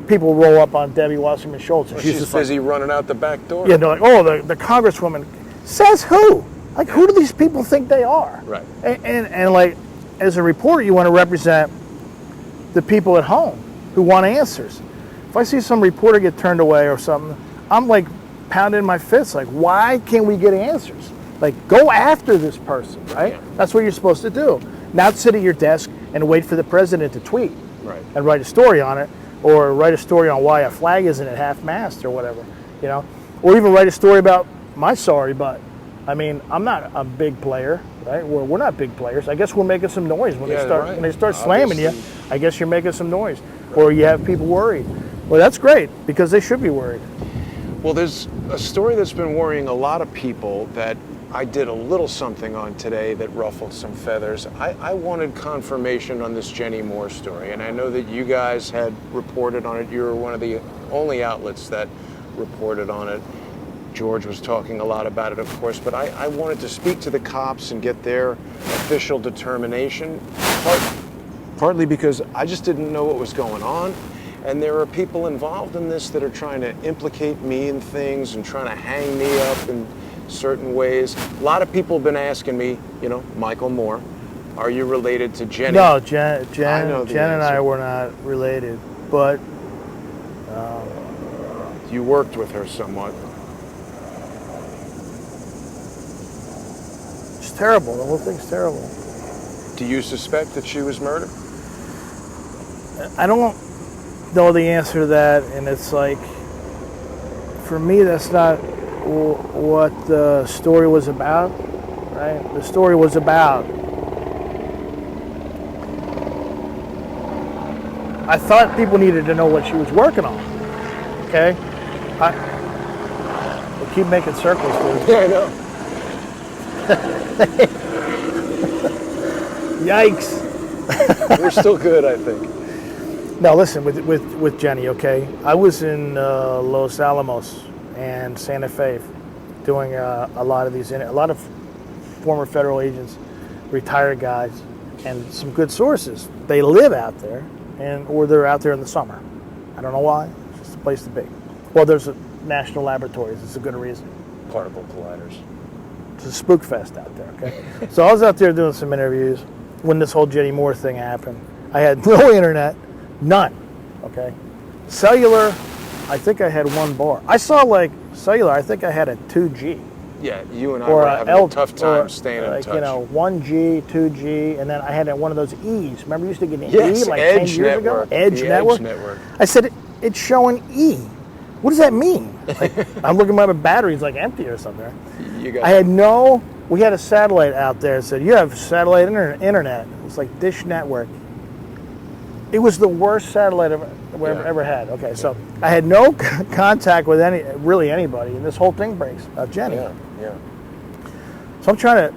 people roll up on Debbie Wasserman Schultz, and Well, she's she's just busy like, running out the back door. yeah, they're like, oh, the Congresswoman. Says who? Like, who do these people think they are? Right. And like, as a reporter, you want to represent the people at home who want answers. If I see some reporter get turned away or something, I'm like pounding my fists. Like, why can't we get answers? Like, go after this person, right? Yeah. That's what you're supposed to do. Not sit at your desk and wait for the president to tweet Right. and write a story on it, or write a story on why a flag isn't at half-mast or whatever, you know? Or even write a story about my sorry butt. I mean, I'm not a big player, right? We're not big players. I guess we're making some noise when they start slamming you. I guess you're making some noise, or you have people worried. Well, that's great, because they should be worried. Well, there's a story that's been worrying a lot of people that I did a little something on today that ruffled some feathers. I wanted confirmation on this Jenny Moore story, and I know that you guys had reported on it. You were one of the only outlets that reported on it. George was talking a lot about it, of course, but I wanted to speak to the cops and get their official determination, partly because I just didn't know what was going on, and there are people involved in this that are trying to implicate me in things and trying to hang me up in certain ways. A lot of people have been asking me, you know, Michael Moore, are you related to Jenny? No, Jen and I answer. were not related, but You worked with her somewhat. it's terrible. The whole thing's terrible. Do you suspect that she was murdered? I don't know the answer to that, and it's like, for me, that's not what the story was about, right? The story was about I thought people needed to know what she was working on. Okay? We keep making circles, dude. Yeah, I know. Yikes. We're still good, I think. No, listen, with Jenny, okay? I was in Los Alamos and Santa Fe doing a lot of former federal agents, retired guys, and some good sources. They live out there, or they're out there in the summer. I don't know why. It's just a place to be. Well, there's national laboratories. It's a good reason. Particle colliders. It's a spook fest out there, okay? So I was out there doing some interviews when this whole Jenny Moore thing happened. I had no internet, none, okay? Cellular, I think I had one bar. I saw like cellular, I think I had a 2G. Yeah, you and I were having a tough time staying in touch. 1G, 2G, and then I had one of those E's. Remember you used to get an yes, E like Edge 10 years network. ago? Edge network. I said, it's showing E. What does that mean? Like, I'm looking at my battery, it's like empty or something. We had a satellite out there that said, you have satellite internet. It was like Dish Network. It was the worst satellite I've ever had. Okay, so I had no contact with anybody, and this whole thing breaks about Jenny. Yeah. So I'm trying to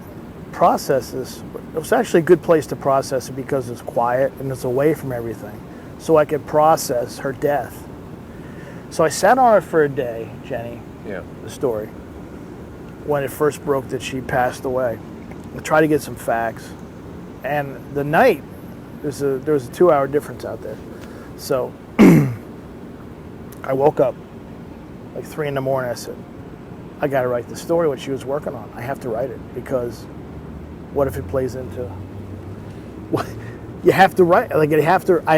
process this. It was actually a good place to process it because it's quiet and it's away from everything. So I could process her death. So I sat on it for a day, Jenny, the story, when it first broke that she passed away. I tried to get some facts. And the night, there was a 2-hour difference out there. So I woke up like 3 in the morning. I said, I got to write the story, what she was working on. I have to write it because what if it plays into what you have to write? Like I'd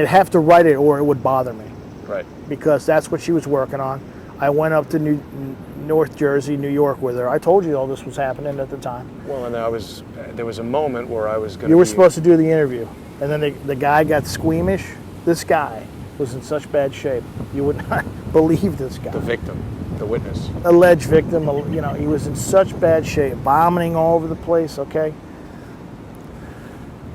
have to write it or it would bother me. Right. Because that's what she was working on. I went up to North Jersey, New York with her. I told you all this was happening at the time. Well, and there was a moment where I was going to You were supposed to do the interview. And then the guy got squeamish. This guy was in such bad shape. You would not believe this guy. The victim, the witness. Alleged victim, he was in such bad shape, vomiting all over the place, okay?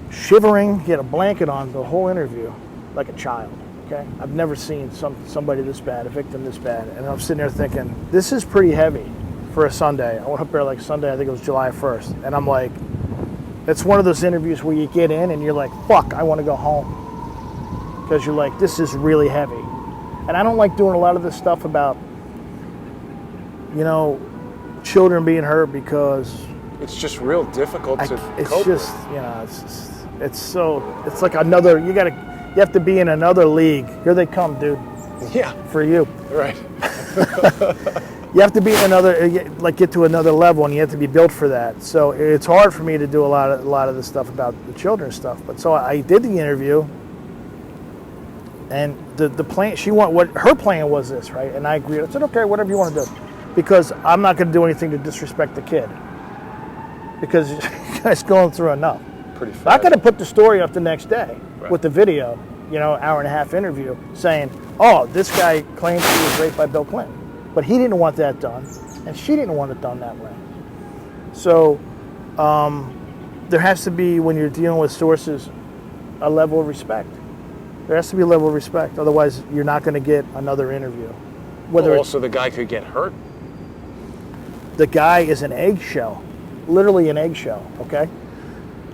Shivering, he had a blanket on the whole interview, like a child. Okay, I've never seen somebody this bad, a victim this bad. And I'm sitting there thinking, this is pretty heavy for a Sunday. I went up there like Sunday, I think it was July 1st. And I'm like, it's one of those interviews where you get in and you're like, fuck, I want to go home. Because you're like, this is really heavy. And I don't like doing a lot of this stuff about, children being hurt because... It's just real difficult to cope with. It's like another, you have to be in another league. Here they come, dude. Yeah. For you. Right. You have to be get to another level, and you have to be built for that. So it's hard for me to do a lot of the stuff about the children's stuff. But so I did the interview, and the plan, her plan was this, right? And I agreed. I said, okay, whatever you want to do. Because I'm not going to do anything to disrespect the kid. Because you guys going through enough. Pretty fast. I could have put the story up the next day. Right. With the video, hour and a half interview saying, oh, this guy claims he was raped by Bill Clinton. But he didn't want that done, and she didn't want it done that way. So there has to be, when you're dealing with sources, a level of respect. There has to be a level of respect. Otherwise, you're not going to get another interview. Also, the guy could get hurt. The guy is an eggshell, literally an eggshell, okay?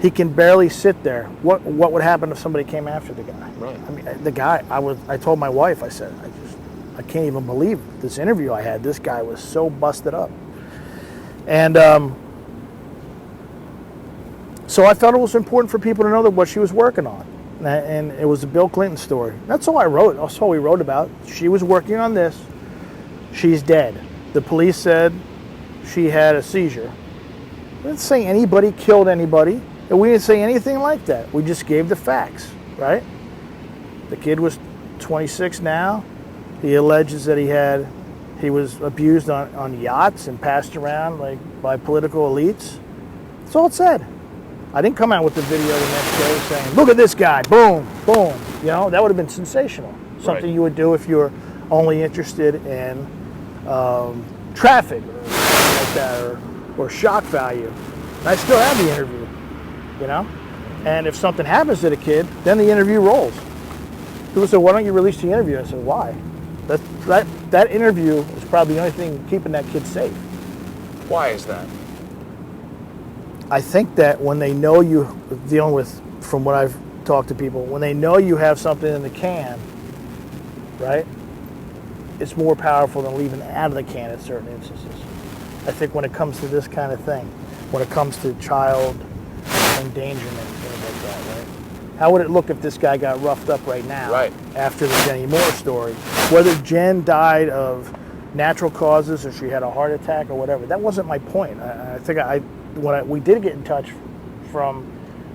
He can barely sit there. What would happen if somebody came after the guy? Right. I mean, the guy, I told my wife, I said, I can't even believe this interview I had. This guy was so busted up. And so I felt it was important for people to know what she was working on. And it was a Bill Clinton story. That's all I wrote. That's all we wrote about. She was working on this. She's dead. The police said she had a seizure. We didn't say anybody killed anybody. And we didn't say anything like that. We just gave the facts, right? The kid was 26 now. He alleges that he was abused on yachts and passed around by political elites. That's all it said. I didn't come out with the video the next day saying, look at this guy, boom, boom. That would have been sensational. Something you would do if you were only interested in traffic or something like that, or shock value. And I still have the interview, And if something happens to the kid, then the interview rolls. People said, why don't you release the interview? I said, why? That interview is probably the only thing keeping that kid safe. Why is that? I think that when they know you dealing with, from what I've talked to people, when they know you have something in the can, right, it's more powerful than leaving it out of the can in certain instances. I think when it comes to this kind of thing, when it comes to child endangerment, things like that, right? How would it look if this guy got roughed up right now after the Jenny Moore story? Whether Jen died of natural causes or she had a heart attack or whatever, that wasn't my point. I think when we did get in touch from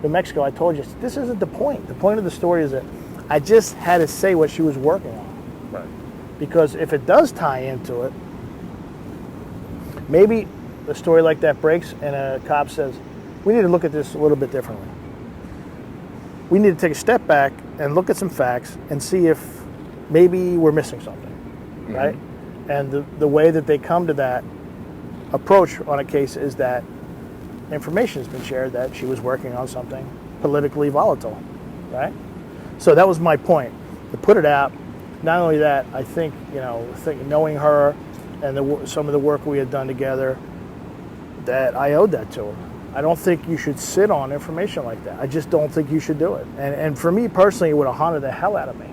New Mexico, I told you, this isn't the point. The point of the story is that I just had to say what she was working on. Right. Because if it does tie into it, maybe a story like that breaks and a cop says, we need to look at this a little bit differently. We need to take a step back and look at some facts and see if maybe we're missing something, right? And the way that they come to that approach on a case is that information has been shared that she was working on something politically volatile, right? So that was my point, to put it out. Not only that, I think, knowing her and some of the work we had done together, that I owed that to her. I don't think you should sit on information like that. I just don't think you should do it. And for me personally, it would have haunted the hell out of me.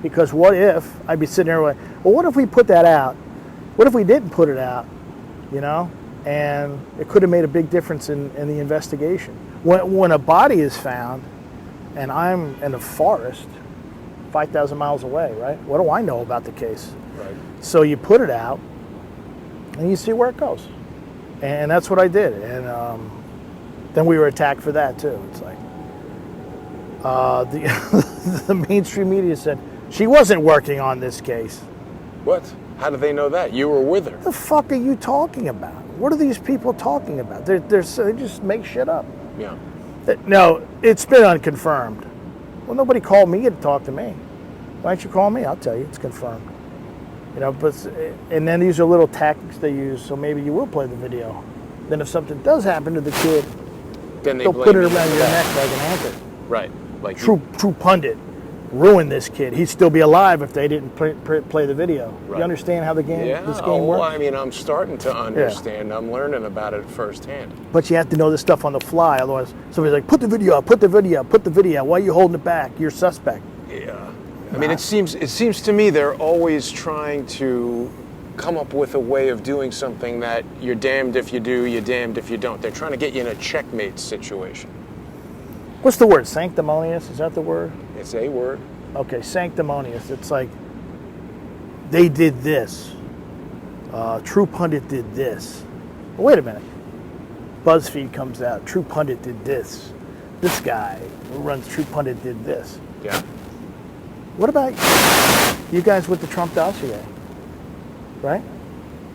Because what if, I'd be sitting there like, well, what if we put that out? What if we didn't put it out, And it could have made a big difference in the investigation. When a body is found, and I'm in a forest 5,000 miles away, right? What do I know about the case? Right. So you put it out, and you see where it goes. And that's what I did. And then we were attacked for that, too. It's like, the mainstream media said, she wasn't working on this case. What? How do they know that? You were with her. What the fuck are you talking about? What are these people talking about? They just make shit up. Yeah. No, it's been unconfirmed. Well, nobody called me to talk to me. Why don't you call me? I'll tell you, it's confirmed. And then these are little tactics they use, so maybe you will play the video. Then if something does happen to the kid, then they'll put it around your neck like an anchor. Right. Like True Pundit ruined this kid. He'd still be alive if they didn't play the video. Right. You understand how this game works? Well, I mean, I'm starting to understand. Yeah. I'm learning about it firsthand. But you have to know this stuff on the fly. Otherwise, somebody's like, put the video up, put the video up, put the video up. Why are you holding it back? You're suspect. Yeah. I mean, it seems to me they're always trying to come up with a way of doing something that you're damned if you do, you're damned if you don't. They're trying to get you in a checkmate situation. What's the word? Sanctimonious? Is that the word? It's a word. Okay, sanctimonious. It's like, they did this. True Pundit did this. Well, wait a minute. BuzzFeed comes out. True Pundit did this. This guy who runs True Pundit did this. Yeah. What about you guys with the Trump dossier? Right?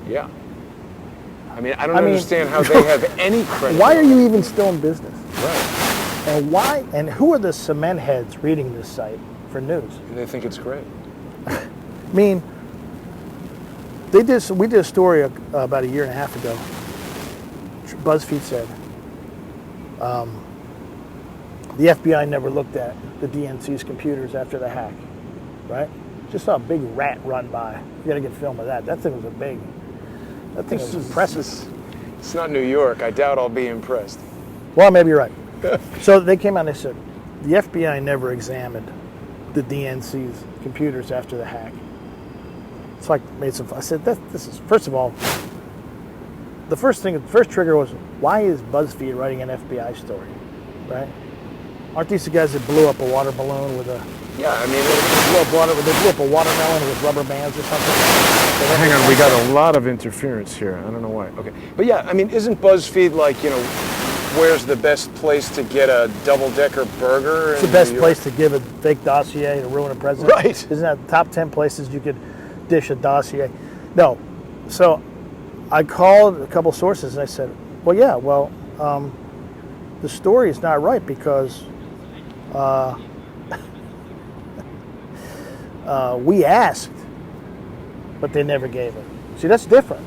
Yeah. I mean, I don't understand how they have any credit. Why are you even still in business? Right. And who are the cement heads reading this site for news? They think it's great. I mean, we did a story about a year and a half ago. BuzzFeed said the FBI never looked at the DNC's computers after the hack, right? Just saw a big rat run by. You got to get film of that. That thing was was impressive. It's not New York. I doubt I'll be impressed. Well, maybe you're right. So they came out and they said, the FBI never examined the DNC's computers after the hack. It's like, made some fun. I said, this is, first of all, the first trigger was, why is BuzzFeed writing an FBI story, right? Aren't these the guys that blew up a water balloon with a... Yeah, I mean... They blew up a watermelon with rubber bands or something? Hang on, we got a lot of interference here. I don't know why. Okay. But yeah, I mean, isn't BuzzFeed like, where's the best place to get a double-decker burger? It's the best place to give a fake dossier to ruin a president. Right. Isn't that the top 10 places you could dish a dossier? No. So I called a couple sources and I said, the story is not right because we asked, but they never gave it. See, that's different.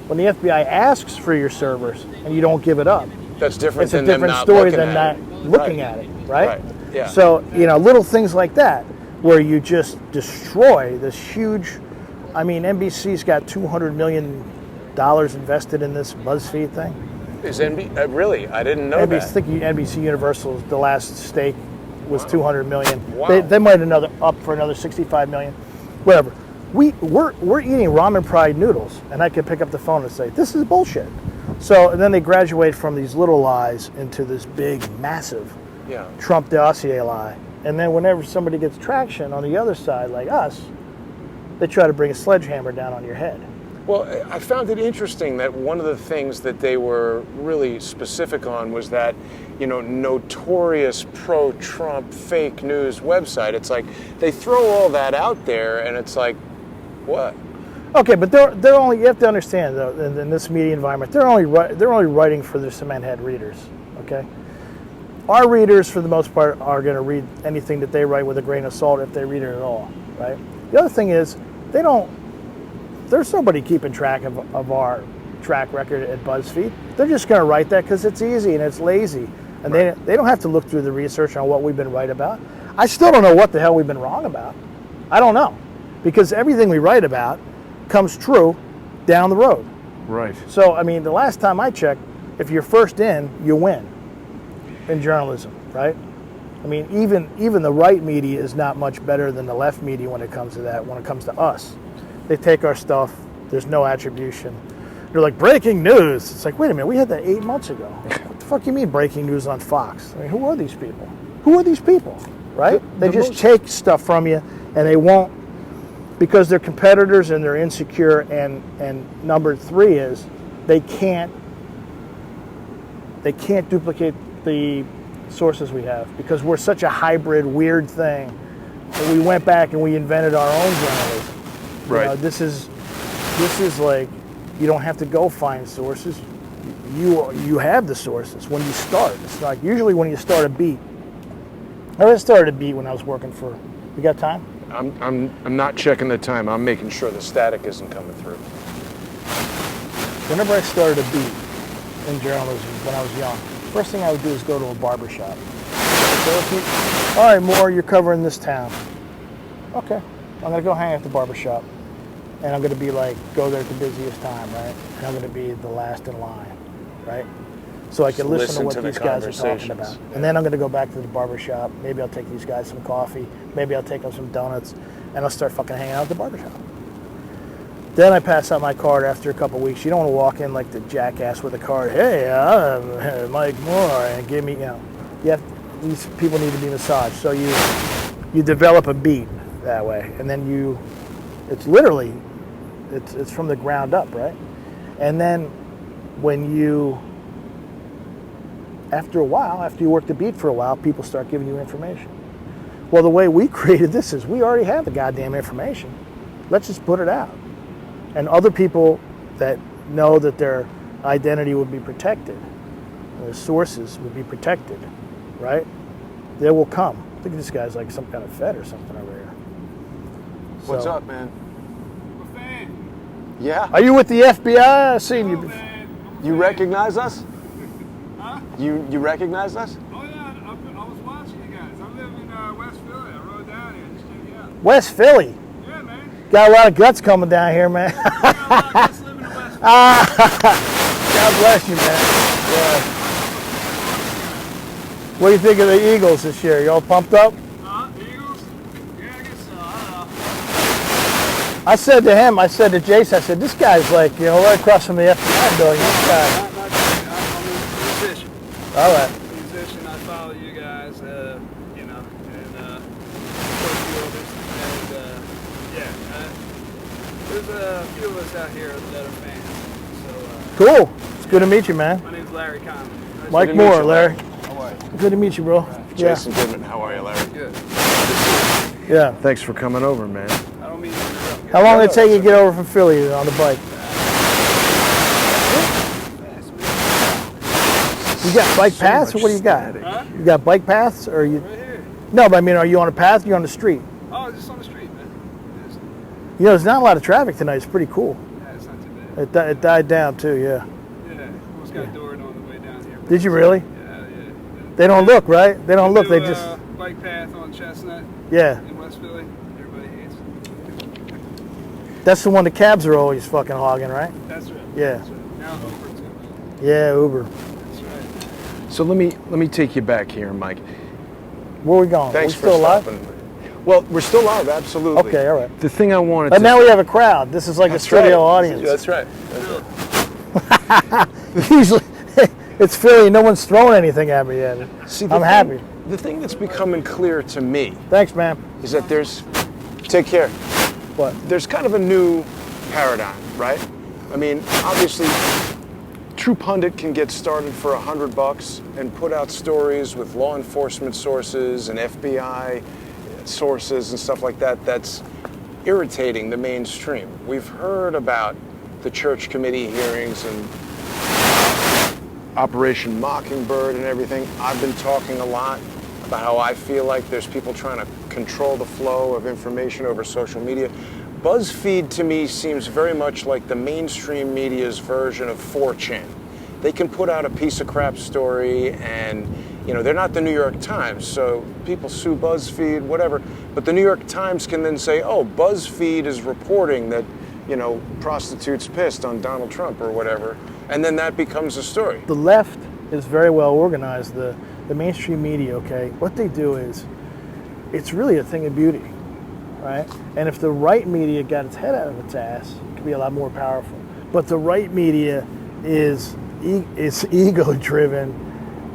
When the FBI asks for your servers and you don't give it up, that's different. It's a different story than not looking at it, right? Right. Yeah. So little things like that. where you just destroy this huge. I mean, NBC's got $200 million invested in this BuzzFeed thing. Is really? I didn't know that. I think NBC Universal, the last stake was $200 million. Wow. They might up for another $65 million, whatever. We're eating ramen fried noodles, and I can pick up the phone and say, this is bullshit. So, and then they graduate from these little lies into this big, massive Trump dossier lie. And then whenever somebody gets traction on the other side, like us, they try to bring a sledgehammer down on your head. Well, I found it interesting that one of the things that they were really specific on was that, notorious pro-Trump fake news website. It's like they throw all that out there, and it's like, what? Okay, but they're only. You have to understand though, in this media environment, they're only writing for their cement head readers. Okay, our readers, for the most part, are going to read anything that they write with a grain of salt if they read it at all. Right. The other thing is they don't. There's nobody keeping track of our track record at BuzzFeed. They're just going to write that because it's easy and it's lazy, and they don't have to look through the research on what we've been right about. I still don't know what the hell we've been wrong about. I don't know, because everything we write about comes true down the road. Right. So, I mean, the last time I checked, if you're first in, you win in journalism, right? I mean, even the right media is not much better than the left media when it comes to that, when it comes to us. They take our stuff, there's no attribution. They're like, breaking news. It's like, wait a minute, we had that 8 months ago. What the fuck you mean breaking news on Fox? I mean, who are these people? Who are these people, right? They just take stuff from you, and they won't, because they're competitors and they're insecure, and number 3 is they can't duplicate the sources we have, because we're such a hybrid, weird thing that we went back and we invented our own journalism. Right. This is like, you don't have to go find sources. You have the sources when you start. It's like usually when you start a beat. I started a beat when I was working for. You got time? I'm not checking the time. I'm making sure the static isn't coming through. Whenever I started a beat in journalism when I was young, first thing I would do is go to a barber shop. All right, Moore, you're covering this town. Okay, I'm gonna go hang at the barber shop, and I'm gonna be like, go there at the busiest time, right? And I'm gonna be the last in line, right? So I can listen to what these guys are talking about. And then I'm gonna go back to the barber shop. Maybe I'll take these guys some coffee. Maybe I'll take them some donuts, and I'll start fucking hanging out at the barber shop. Then I pass out my card after a couple weeks. You don't want to walk in like the jackass with a card. Hey, I'm Mike Moore, and give me, these people need to be massaged. So you develop a beat that way, and then it's literally, it's from the ground up, right? And then when after a while, after you work the beat for a while, people start giving you information. Well, the way we created this is we already have the goddamn information. Let's just put it out. And other people that know that their identity would be protected, their sources would be protected, right? They will come. I think this guy's like some kind of Fed or something over here. What's up, man? I'm a fan. Yeah. Are you with the FBI? I've seen you. You recognize us? Huh? You recognize us? Oh yeah, I was watching you guys. I live in West Philly. I rode down here just check you out. West Philly. Yeah, man. Got a lot of guts coming down here, man. I just live in West Philly. God bless you, man. Yeah. What do you think of the Eagles this year? You all pumped up? Eagles? Yeah, I guess so. I don't know. I said to him, I said to Jace, I said, this guy's like, right across from the FBI building. This guy. I'm a musician. All right. Musician. I follow you guys, and of course you others. And there's a few of us out here that are fans. So Cool. It's good to meet you, man. my name's Larry Conlon. Mike Moore, Larry. How are you? Good to meet you, bro. Jason Goodman, how are you, Larry? Good. Yeah. Thanks for coming over, man. I don't mean to interrupt. How long did it take you to get over from Philly on the bike? You got bike paths, or what do you got? Huh? You got bike paths, or you? Right here. No, but I mean, are you on a path? Or you on the street? Oh, just on the street, man. There's not a lot of traffic tonight. It's pretty cool. Yeah, it's not too bad. It died down too. Yeah. Yeah, almost got doored on the way down here. Did you really? Yeah. They don't look, right? They don't look. They just. bike path on Chestnut Yeah. in West Philly. Everybody hates it. That's the one the cabs are always fucking hogging, right? That's right. Yeah. That's right. Now Uber too. Yeah, Uber. That's right. So let me take you back here, Mike. Where are we going? Thanks we for still alive? stopping. Well, we're still live, absolutely. Okay, all right. The thing I wanted But to now we have a crowd. This is like That's a studio right. audience. That's right. Usually, it's Philly. No one's throwing anything at me yet. See, I'm happy. The thing that's becoming clear to me Thanks, man. is that take care. What? There's kind of a new paradigm, right? I mean, obviously, True Pundit can get started for $100 and put out stories with law enforcement sources and FBI sources and stuff like that. That's irritating the mainstream. We've heard about the church committee hearings and Operation Mockingbird and everything. I've been talking a lot about how I feel like there's people trying to control the flow of information over social media. BuzzFeed to me seems very much like the mainstream media's version of 4chan. They can put out a piece of crap story and, you know, they're not the New York Times, so people sue BuzzFeed, whatever. But the New York Times can then say, oh, BuzzFeed is reporting that, you know, prostitutes pissed on Donald Trump or whatever. And then that becomes a story. The left is very well organized. The mainstream media, okay, what they do is, it's really a thing of beauty, right? And if the right media got its head out of its ass, it could be a lot more powerful. But the right media is ego-driven,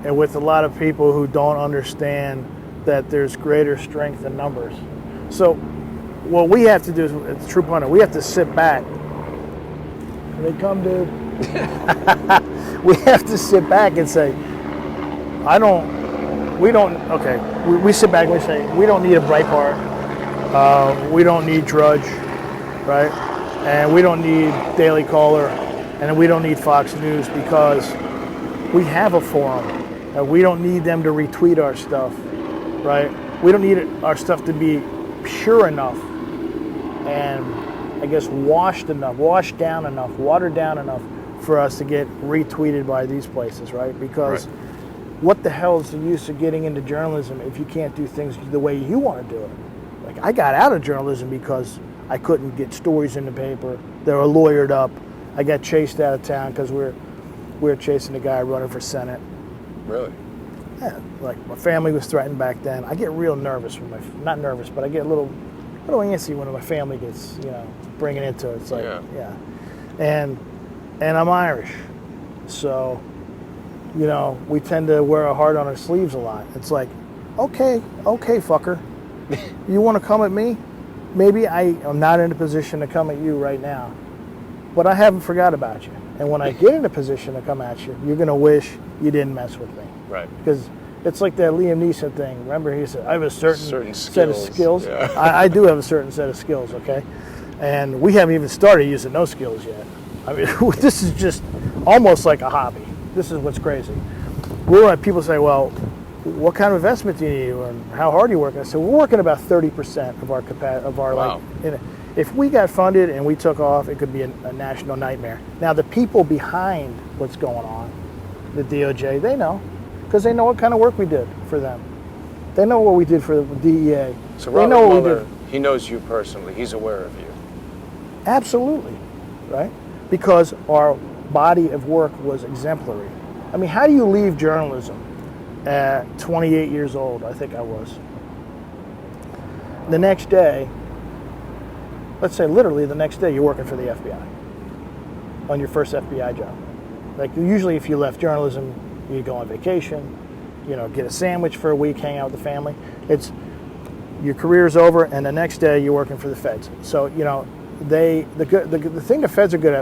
and with a lot of people who don't understand that there's greater strength in numbers. So what we have to do is, it's True Pundit, we have to sit back. Here they come, dude. We have to sit back and say, we sit back and we say, we don't need a Breitbart, we don't need Drudge, right? And we don't need Daily Caller, and we don't need Fox News, because we have a forum, and we don't need them to retweet our stuff, right? We don't need our stuff to be pure enough and, I guess, washed down enough, watered down enough for us to get retweeted by these places, right? Because what the hell is the use of getting into journalism if you can't do things the way you want to do it? Like, I got out of journalism because I couldn't get stories in the paper. They were lawyered up. I got chased out of town because we were chasing a guy running for Senate. Really? Yeah, like my family was threatened back then. I get real nervous not nervous, but I get a little antsy when my family gets, you know, bringing into it. It's like, yeah. And I'm Irish, so, you know, we tend to wear our heart on our sleeves a lot. It's like, okay, fucker, you want to come at me? Maybe I am not in a position to come at you right now, but I haven't forgot about you. And when I get in a position to come at you, you're going to wish you didn't mess with me. Right. Because it's like that Liam Neeson thing. Remember, he said, I have a certain set of skills. Yeah. I do have a certain set of skills, okay? And we haven't even started using those skills yet. I mean, this is just almost like a hobby. This is what's crazy. People say, well, what kind of investment do you need, and how hard are you working? I said, we're working about 30% of our Wow. if we got funded and we took off, it could be a national nightmare. Now, the people behind what's going on, the DOJ, they know, because they know what kind of work we did for them. They know what we did for the DEA. So they know what we did. He knows you personally. He's aware of you. Absolutely, right? Because our body of work was exemplary. I mean, how do you leave journalism at 28 years old? I think I was. The next day, let's say literally the next day, you're working for the FBI on your first FBI job. Like, usually if you left journalism, you go on vacation, you know, get a sandwich for a week, hang out with the family. It's your career's over, and the next day you're working for the feds. So, you know, the thing the feds are good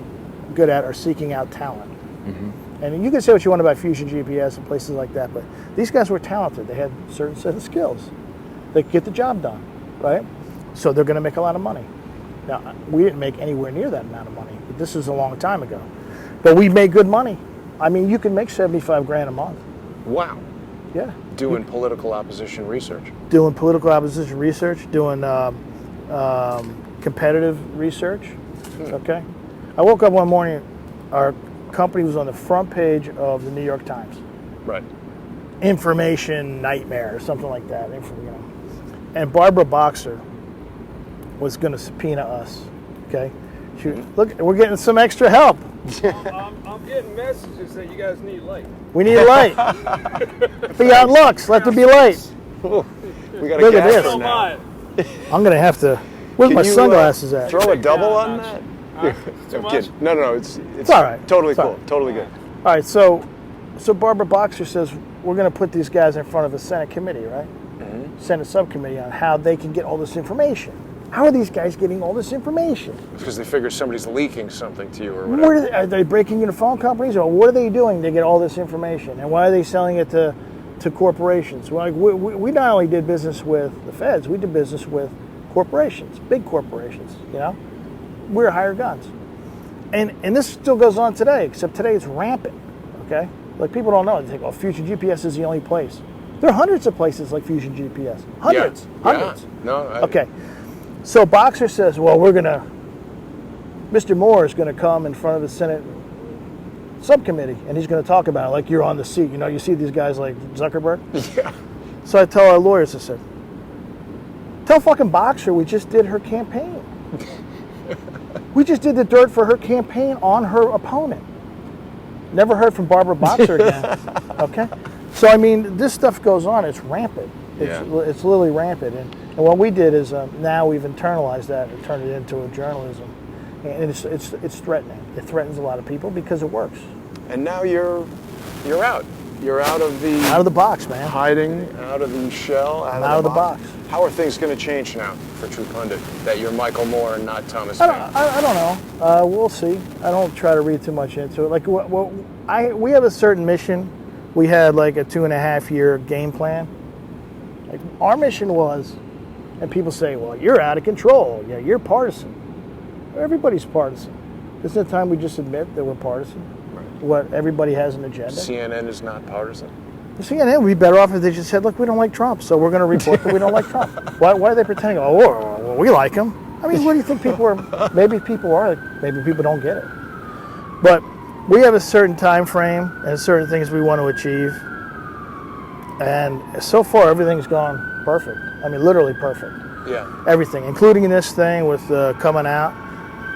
at are seeking out talent. Mm-hmm. And you can say what you want about Fusion GPS and places like that, but these guys were talented. They had a certain set of skills. They could get the job done, right? So they're going to make a lot of money. Now, we didn't make anywhere near that amount of money, but this is a long time ago. But we made good money. I mean, you can make $75,000 a month. Wow. Yeah. Doing political opposition research. Doing political opposition research, doing competitive research. Okay. I woke up one morning, our company was on the front page of the New York Times. Right. information nightmare or something like that. And Barbara Boxer was going to subpoena us. Okay, look, we're getting some extra help. I'm getting messages that you guys need light. We need a light. Beyond looks, let there be light. We got Look a at this. gasper now. I'm going to have to. Where's Can my you, sunglasses at? Throw a double on that? Too I'm much? kidding. No, it's all right. Totally It's all cool. right. Totally good. All right, so Barbara Boxer says we're going to put these guys in front of a Senate committee, right? Mm-hmm. Senate subcommittee on how they can get all this information. How are these guys getting all this information? Because they figure somebody's leaking something to you or whatever. Are they breaking into phone companies, or what are they doing to get all this information? And why are they selling it to corporations? Well, like we not only did business with the feds, we did business with corporations, big corporations. We're hired guns, and this still goes on today. Except today it's rampant. Okay, like people don't know. They think, "Oh, Fusion GPS is the only place." There are hundreds of places like Fusion GPS. Hundreds. Yeah. No. Okay. So Boxer says, well, Mr. Moore is going to come in front of the Senate subcommittee, and he's going to talk about it like you're on the seat. You see these guys like Zuckerberg? Yeah. So I tell our lawyers, I said, tell fucking Boxer we just did her campaign. We just did the dirt for her campaign on her opponent. Never heard from Barbara Boxer again. Okay? So, this stuff goes on. It's rampant. It's literally rampant. And what we did is now we've internalized that and turned it into a journalism. And it's threatening. It threatens a lot of people because it works. And now you're out. You're out of the box, man. Hiding, out of the shell, out of the box. How are things going to change now for True Pundit? That you're Michael Moore and not Thomas Paine? I don't know. We'll see. I don't try to read too much into it. Like, we have a certain mission. We had like a 2.5-year game plan. Like, our mission was, and people say, well, you're out of control. Yeah, you're partisan. Everybody's partisan. Isn't it time we just admit that we're partisan? Right. What, everybody has an agenda? CNN is not partisan. CNN would be better off if they just said, look, we don't like Trump, so we're going to report that we don't like Trump. Why are they pretending, well, we like him? What do you think people are? Maybe people are. Maybe people don't get it. But we have a certain time frame and certain things we want to achieve. And so far, everything's gone perfect. Literally perfect. Yeah. Everything, including this thing with coming out.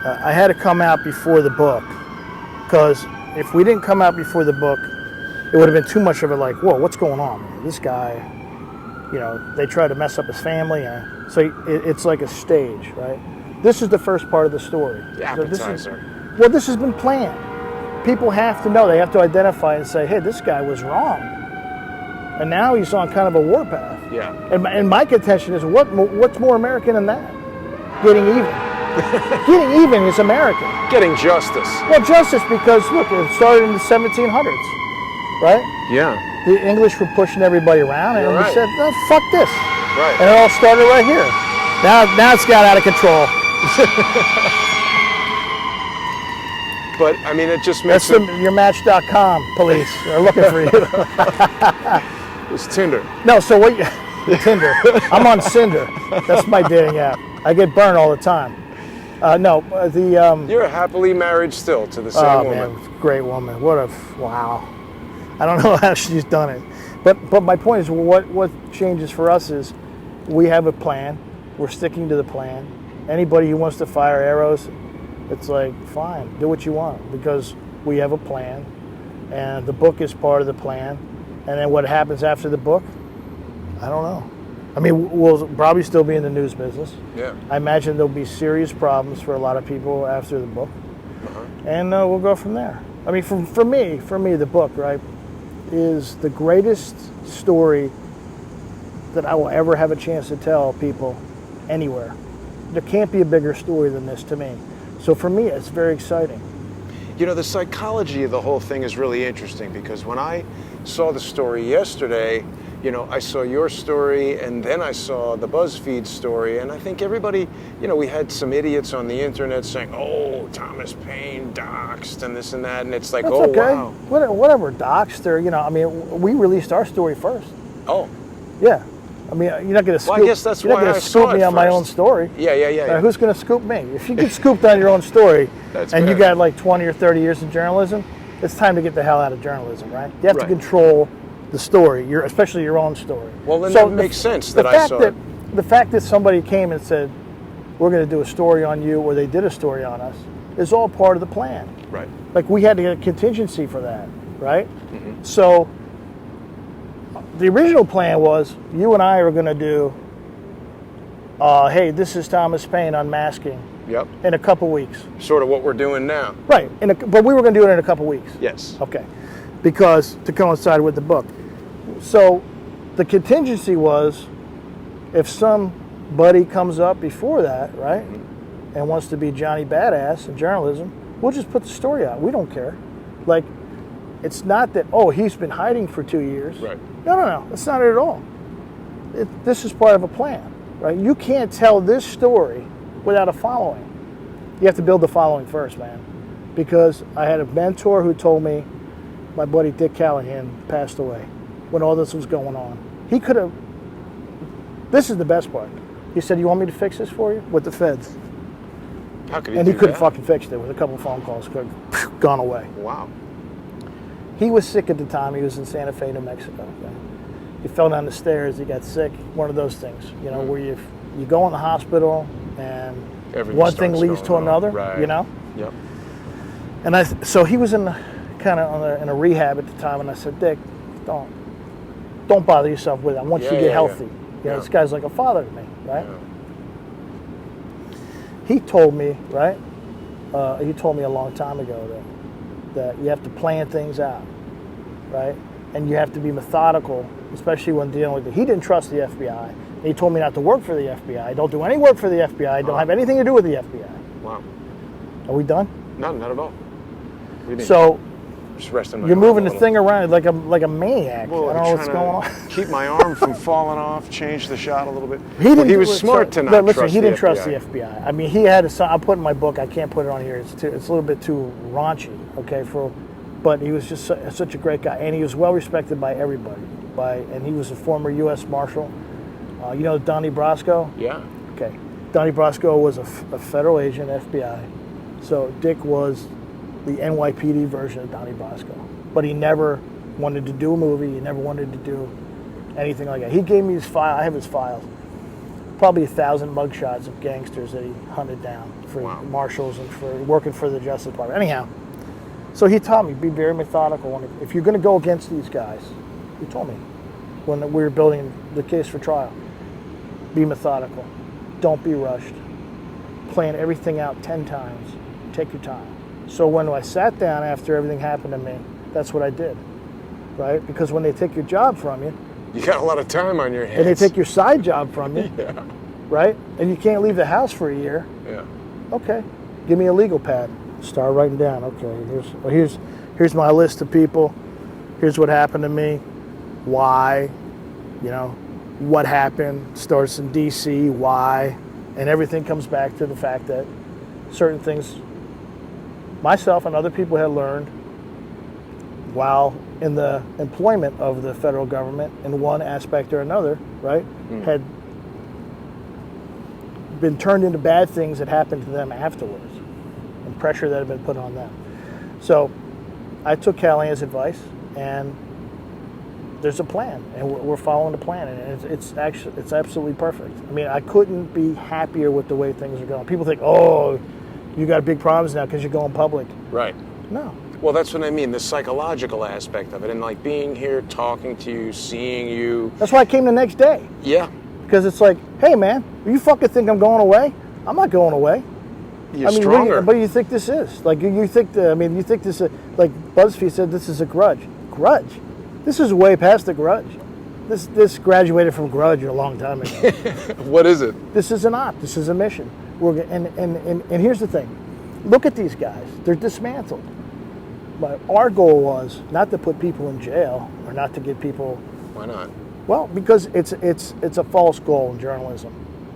I had to come out before the book, because if we didn't come out before the book, it would have been too much of it like, whoa, what's going on? This guy, they try to mess up his family. So it's like a stage, right? This is the first part of the story. The appetizer. This has been planned. People have to know. They have to identify and say, hey, this guy was wrong. And now he's on kind of a warpath. Yeah. And my contention is, what's more American than that? Getting even. Getting even is American. Getting justice. Well, justice, because, look, it started in the 1700s, right? Yeah. The English were pushing everybody around, and we said, no, fuck this. Right. And it all started right here. Now it's got out of control. But, it just makes your Match.com police are looking for you. It's Tinder. No, so what? Tinder. I'm on Cinder. That's my dating app. I get burned all the time. You're happily married still to the same woman. Man, great woman. Wow. I don't know how she's done it. But my point is, what changes for us is we have a plan. We're sticking to the plan. Anybody who wants to fire arrows, it's like, fine, do what you want, because we have a plan, and the book is part of the plan. And then what happens after the book, I don't know. We'll probably still be in the news business. Yeah. I imagine there'll be serious problems for a lot of people after the book. Uh-huh. And we'll go from there. For me, the book, right, is the greatest story that I will ever have a chance to tell people anywhere. There can't be a bigger story than this to me. So for me, it's very exciting. The psychology of the whole thing is really interesting, because when I saw the story yesterday, I saw your story, and then I saw the BuzzFeed story, and I think everybody, we had some idiots on the internet saying, oh, Thomas Paine doxed and this and that, and it's like, That's oh, okay. wow. Whatever, doxed, or, we released our story first. Oh. Yeah. You're not going to scoop, I guess that's you're not why going I to scoop saw it me on my first. own story. Yeah. Who's going to scoop me? If you get scooped on your own story, That's and bad. you got like 20 or 30 years in journalism, it's time to get the hell out of journalism, right? You have to Right. control the story, especially your own story. Well, then that makes sense that I saw it. The fact that somebody came and said, we're going to do a story on you, or they did a story on us, is all part of the plan. Right. Like, we had to get a contingency for that, right? Mm-hmm. So the original plan was, you and I are going to do, hey, this is Thomas Paine unmasking. Yep. In a couple weeks. Sort of what we're doing now. Right. But we were going to do it in a couple weeks. Yes. Okay. Because to coincide with the book. So the contingency was, if somebody comes up before that, right, and wants to be Johnny Badass in journalism, we'll just put the story out. We don't care. Like, it's not that, oh, he's been hiding for 2 years. Right. No. That's not it at all. This is part of a plan, right? You can't tell this story without a following. You have to build the following first, man. Because I had a mentor who told me, my buddy Dick Callahan passed away when all this was going on. He could have, this is the best part. He said, you want me to fix this for you? With the feds. How could he And do he couldn't that? fucking fix it with a couple phone calls. Could have gone away. Wow. He was sick at the time. He was in Santa Fe, New Mexico. Okay? He fell down the stairs. He got sick. One of those things, you know, where you go in the hospital and Everything one thing starts leads going to wrong. another, Right. you know? Yep. And so he was in a rehab at the time, and I said, Dick, don't bother yourself with it. I want you to get healthy. You know, this guy's like a father to me, right? Yeah. He told me, right? He told me a long time ago that you have to plan things out, right? And you have to be methodical, especially when dealing with it. He didn't trust the FBI. He told me not to work for the FBI. Don't do any work for the FBI. Don't have anything to do with the FBI. Wow. Are we done? No, not at all. What do you mean? So just resting my you're arm moving a the little. thing around like a maniac. Well, I don't know what's going on. Keep my arm from falling off. Change the shot a little bit. He was smart to not but listen, trust he the didn't trust the FBI. FBI. I mean, he had I'll put in my book. I can't put it on here. It's a little bit too raunchy. Okay, but he was just such a great guy, and he was well respected by everybody. And he was a former U.S. Marshal. You know Donnie Brasco? Yeah. Okay. Donnie Brasco was a federal agent, FBI. So Dick was the NYPD version of Donnie Brasco. But he never wanted to do a movie. He never wanted to do anything like that. He gave me his file. I have his files. Probably 1,000 mugshots of gangsters that he hunted down for marshals and for working for the Justice Department. Anyhow, so he taught me, be very methodical. If you're going to go against these guys, he told me when we were building the case for trial, be methodical. Don't be rushed. Plan everything out 10 times. Take your time. So when I sat down after everything happened to me, that's what I did, right? Because when they take your job from you, You got a lot of time on your hands. and they take your side job from you, Yeah. right? And you can't leave the house for a year. Yeah. Okay, give me a legal pad. Start writing down. Okay, here's my list of people. Here's what happened to me. Why? You know, what happened? Starts in D.C. Why? And everything comes back to the fact that certain things myself and other people had learned while in the employment of the federal government in one aspect or another, right, had been turned into bad things that happened to them afterwards and pressure that had been put on them. So I took Callahan's advice, and there's a plan, and we're following the plan, and it's absolutely perfect. I mean, I couldn't be happier with the way things are going. People think, oh, you got big problems now because you're going public. Right. No. Well, that's what I mean, the psychological aspect of it, and like being here, talking to you, seeing you. That's why I came the next day. Yeah. Because it's like, hey, man, you fucking think I'm going away? I'm not going away. You're stronger. What do you think this is? Like, you think this is, like BuzzFeed said, this is a grudge. Grudge? This is way past the grudge. This graduated from grudge a long time ago. What is it? This is an op. This is a mission. And here's the thing. Look at these guys. They're dismantled. But our goal was not to put people in jail or not to get people. Why not? Well, because it's a false goal in journalism.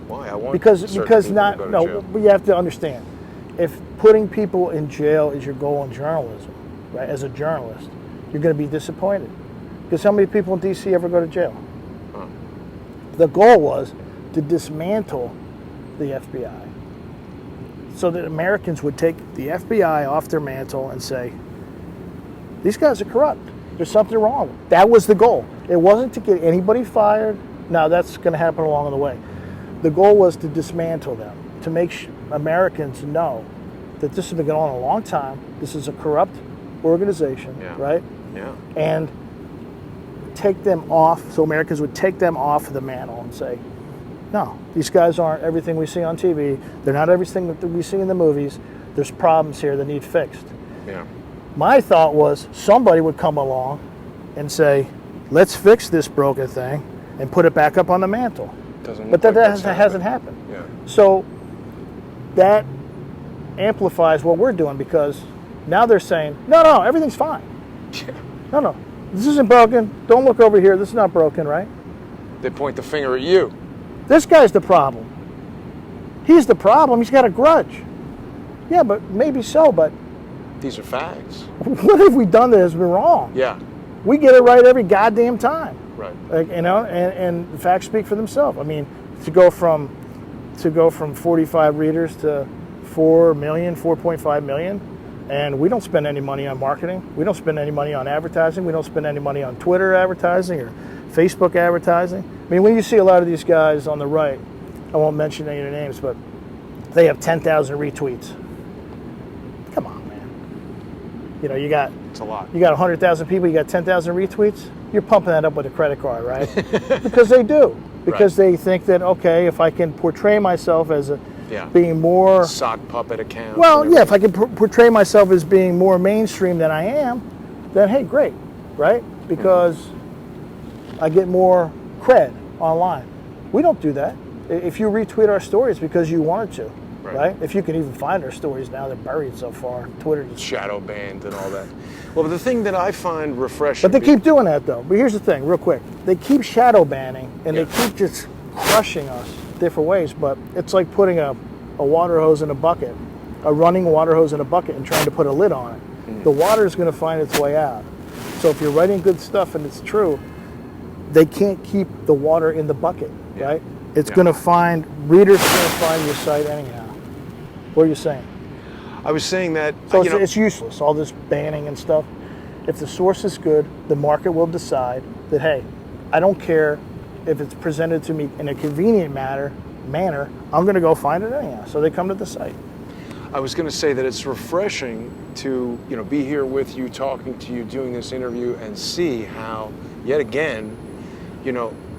Why? I want Because certain people to not go to no. jail. But you have to understand, if putting people in jail is your goal in journalism, right? As a journalist, you're going to be disappointed. Because how many people in D.C. ever go to jail? Huh. The goal was to dismantle the FBI, so that Americans would take the FBI off their mantle and say, these guys are corrupt. There's something wrong. That was the goal. It wasn't to get anybody fired. Now that's going to happen along the way. The goal was to dismantle them, to make Americans know that this has been going on a long time. This is a corrupt organization, right? Yeah. And take them off, so Americans would take them off the mantle and say, no, these guys aren't everything we see on TV. They're not everything that we see in the movies. There's problems here that need fixed. Yeah. My thought was somebody would come along and say, let's fix this broken thing and put it back up on the mantle. But that hasn't happened. Yeah. So that amplifies what we're doing, because now they're saying, no, everything's fine. Yeah. No, this isn't broken. Don't look over here. This is not broken, right? They point the finger at you. This guy's the problem. He's the problem. He's got a grudge. Yeah, but maybe so, but These are facts. what have we done that has been wrong? Yeah. We get it right every goddamn time. Right. Like, and the facts speak for themselves. I mean, to go from 45 readers to 4 million, 4.5 million, and we don't spend any money on marketing. We don't spend any money on advertising. We don't spend any money on Twitter advertising or Facebook advertising. I mean, when you see a lot of these guys on the right, I won't mention any of their names, but they have 10,000 retweets. Come on, man. You know, It's a lot. you got 100,000 people, you got 10,000 retweets, you're pumping that up with a credit card, right? Because they do. Because they think that, okay, if I can portray myself as being more... Sock puppet account. Well, yeah, if I can portray myself as being more mainstream than I am, then hey, great, right? Because I get more cred online. We don't do that. If you retweet our stories because you wanted to, right? If you can even find our stories now, they're buried so far. Twitter just... Shadow banned and all that. Well, but the thing that I find refreshing... But they keep doing that, though. But here's the thing, real quick. They keep shadow banning, and they keep just crushing us different ways. But it's like putting a water hose in a bucket, a running water hose in a bucket, and trying to put a lid on it. The water is going to find its way out. So if you're writing good stuff and it's true, they can't keep the water in the bucket, right? It's going to find... Readers are going to find your site anyhow. What are you saying? I was saying that... So it's useless, all this banning and stuff. If the source is good, the market will decide that, hey, I don't care if it's presented to me in a convenient manner, I'm going to go find it anyhow. So they come to the site. I was going to say that it's refreshing to, be here with you, talking to you, doing this interview, and see how, yet again,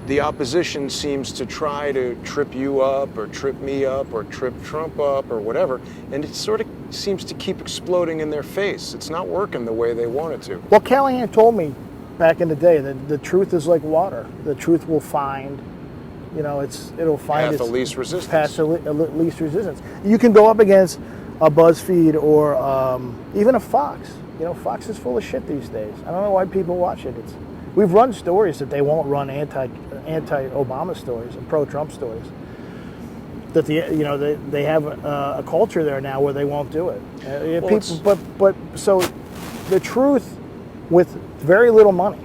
the opposition seems to try to trip you up or trip me up or trip Trump up or whatever, and it sort of seems to keep exploding in their face. It's not working the way they want it to. Well, Callahan told me back in the day that the truth is like water. The truth will find, it'll find path of least resistance. Path of least resistance. You can go up against a BuzzFeed or even a Fox. Fox is full of shit these days. I don't know why people watch it. We've run stories that they won't run anti-Obama stories and pro-Trump stories. That they have a culture there now where they won't do it. But so the truth with very little money,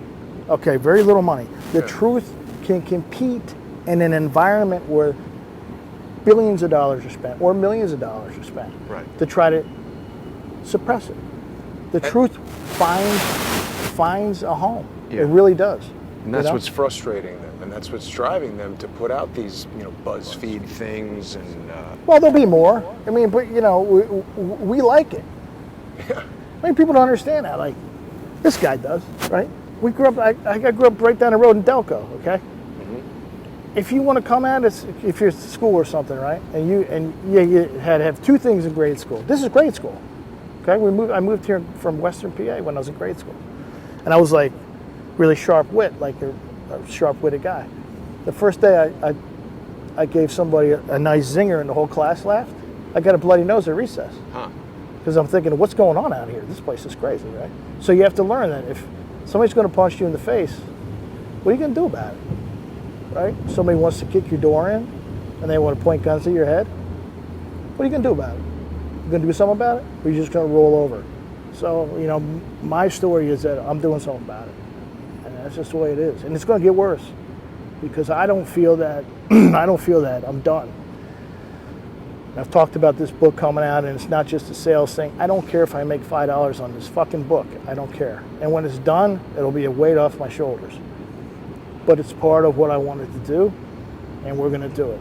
the truth can compete in an environment where billions of dollars are spent or millions of dollars are spent to try to suppress it. The truth finds a home. It really does. And that's what's frustrating them, and that's what's driving them to put out these, BuzzFeed things and. Well, there'll be more. I mean, but we like it. Yeah. I mean, people don't understand that. Like, this guy does, right? We grew up. I grew up right down the road in Delco. Okay. Mm-hmm. If you want to come at us, if you're at school or something, right, and you had to have two things in grade school. This is grade school. Okay. I moved here from Western PA when I was in grade school, and I was like. Really sharp wit, like a sharp-witted guy. The first day I gave somebody a nice zinger and the whole class laughed, I got a bloody nose at recess. Because I'm thinking, what's going on out here? This place is crazy, right? So you have to learn that if somebody's going to punch you in the face, what are you going to do about it, right? Somebody wants to kick your door in and they want to point guns at your head, what are you going to do about it? You going to do something about it, or are you just going to roll over? So, my story is that I'm doing something about it. That's just the way it is, and it's going to get worse because I don't feel that I'm done. I've talked about this book coming out, and it's not just a sales thing. I don't care if I make $5 on this fucking book. I don't care. And when it's done, it'll be a weight off my shoulders. But it's part of what I wanted to do, and we're going to do it.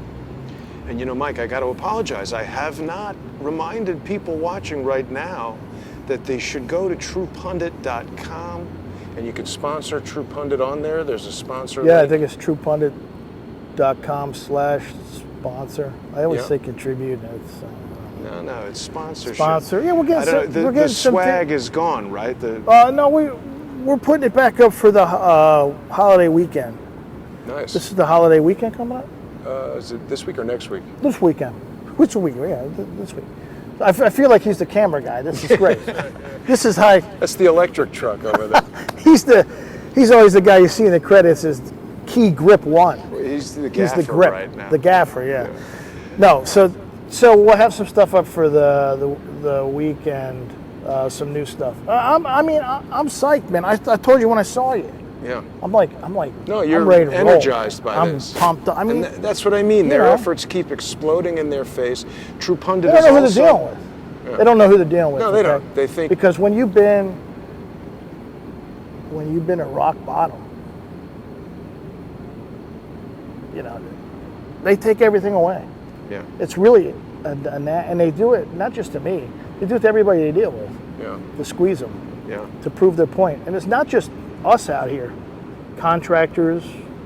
And you know, Mike, I got to apologize. I have not reminded people watching right now that they should go to truepundit.com, and you can sponsor True Pundit on there. There's a sponsor Yeah, link. I think it's truepundit.com/sponsor. I always say contribute. It's, No, it's sponsorship. Sponsor. Yeah, we're getting I don't some. know, We're getting the some swag is gone, right? No, we're putting it back up for the holiday weekend. Nice. This is the holiday weekend coming up. Is it this week or next week? This weekend. Which week? Yeah, this week. I feel like he's the camera guy. This is great. This is high. That's the electric truck over there. He's always the guy you see in the credits as key grip 1. He's the gaffer He's the grip, right now. the gaffer. Yeah. No, so we'll have some stuff up for the weekend. Some new stuff. I'm psyched, man. I told you when I saw you. Yeah. I'm like. No, you're I'm ready to energized roll. by this. I'm pumped up. I mean, that's what I mean. Their know. efforts keep exploding in their face. True Pundit they is don't know who also. they're dealing with. Yeah. They don't know who they're dealing with. No, they okay? don't. They think because when you've been at rock bottom, you know, they take everything away. Yeah. It's really and they do it not just to me. They do it to everybody they deal with. Yeah. To squeeze them. Yeah. To prove their point. And it's not just us out here. Contractors,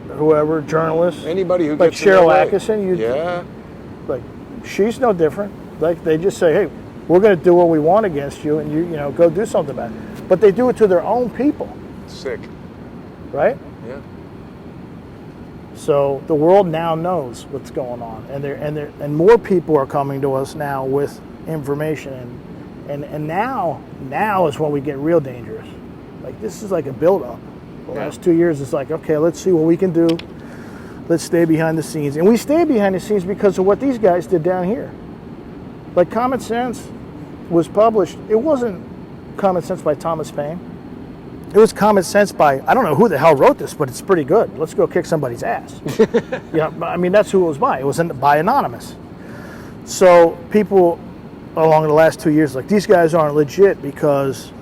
whoever, journalists. Anybody who like gets in their Cheryl way. Atkinson. Yeah. Like, she's no different. Like, they just say, hey, we're going to do what we want against you, and you go do something about it. But they do it to their own people. Sick. Right? Yeah. So the world now knows what's going on, and more people are coming to us now with information, and now is when we get real dangerous. Like, this is like a build-up. The last 2 years, it's like, okay, let's see what we can do. Let's stay behind the scenes, and we stay behind the scenes because of what these guys did down here. Like, Common Sense was published. It wasn't Common Sense by Thomas Paine. It was Common Sense by, I don't know who the hell wrote this, but it's pretty good. Let's go kick somebody's ass. Yeah, I mean, that's who it was by. It was by Anonymous. So people along the last 2 years, like, these guys aren't legit because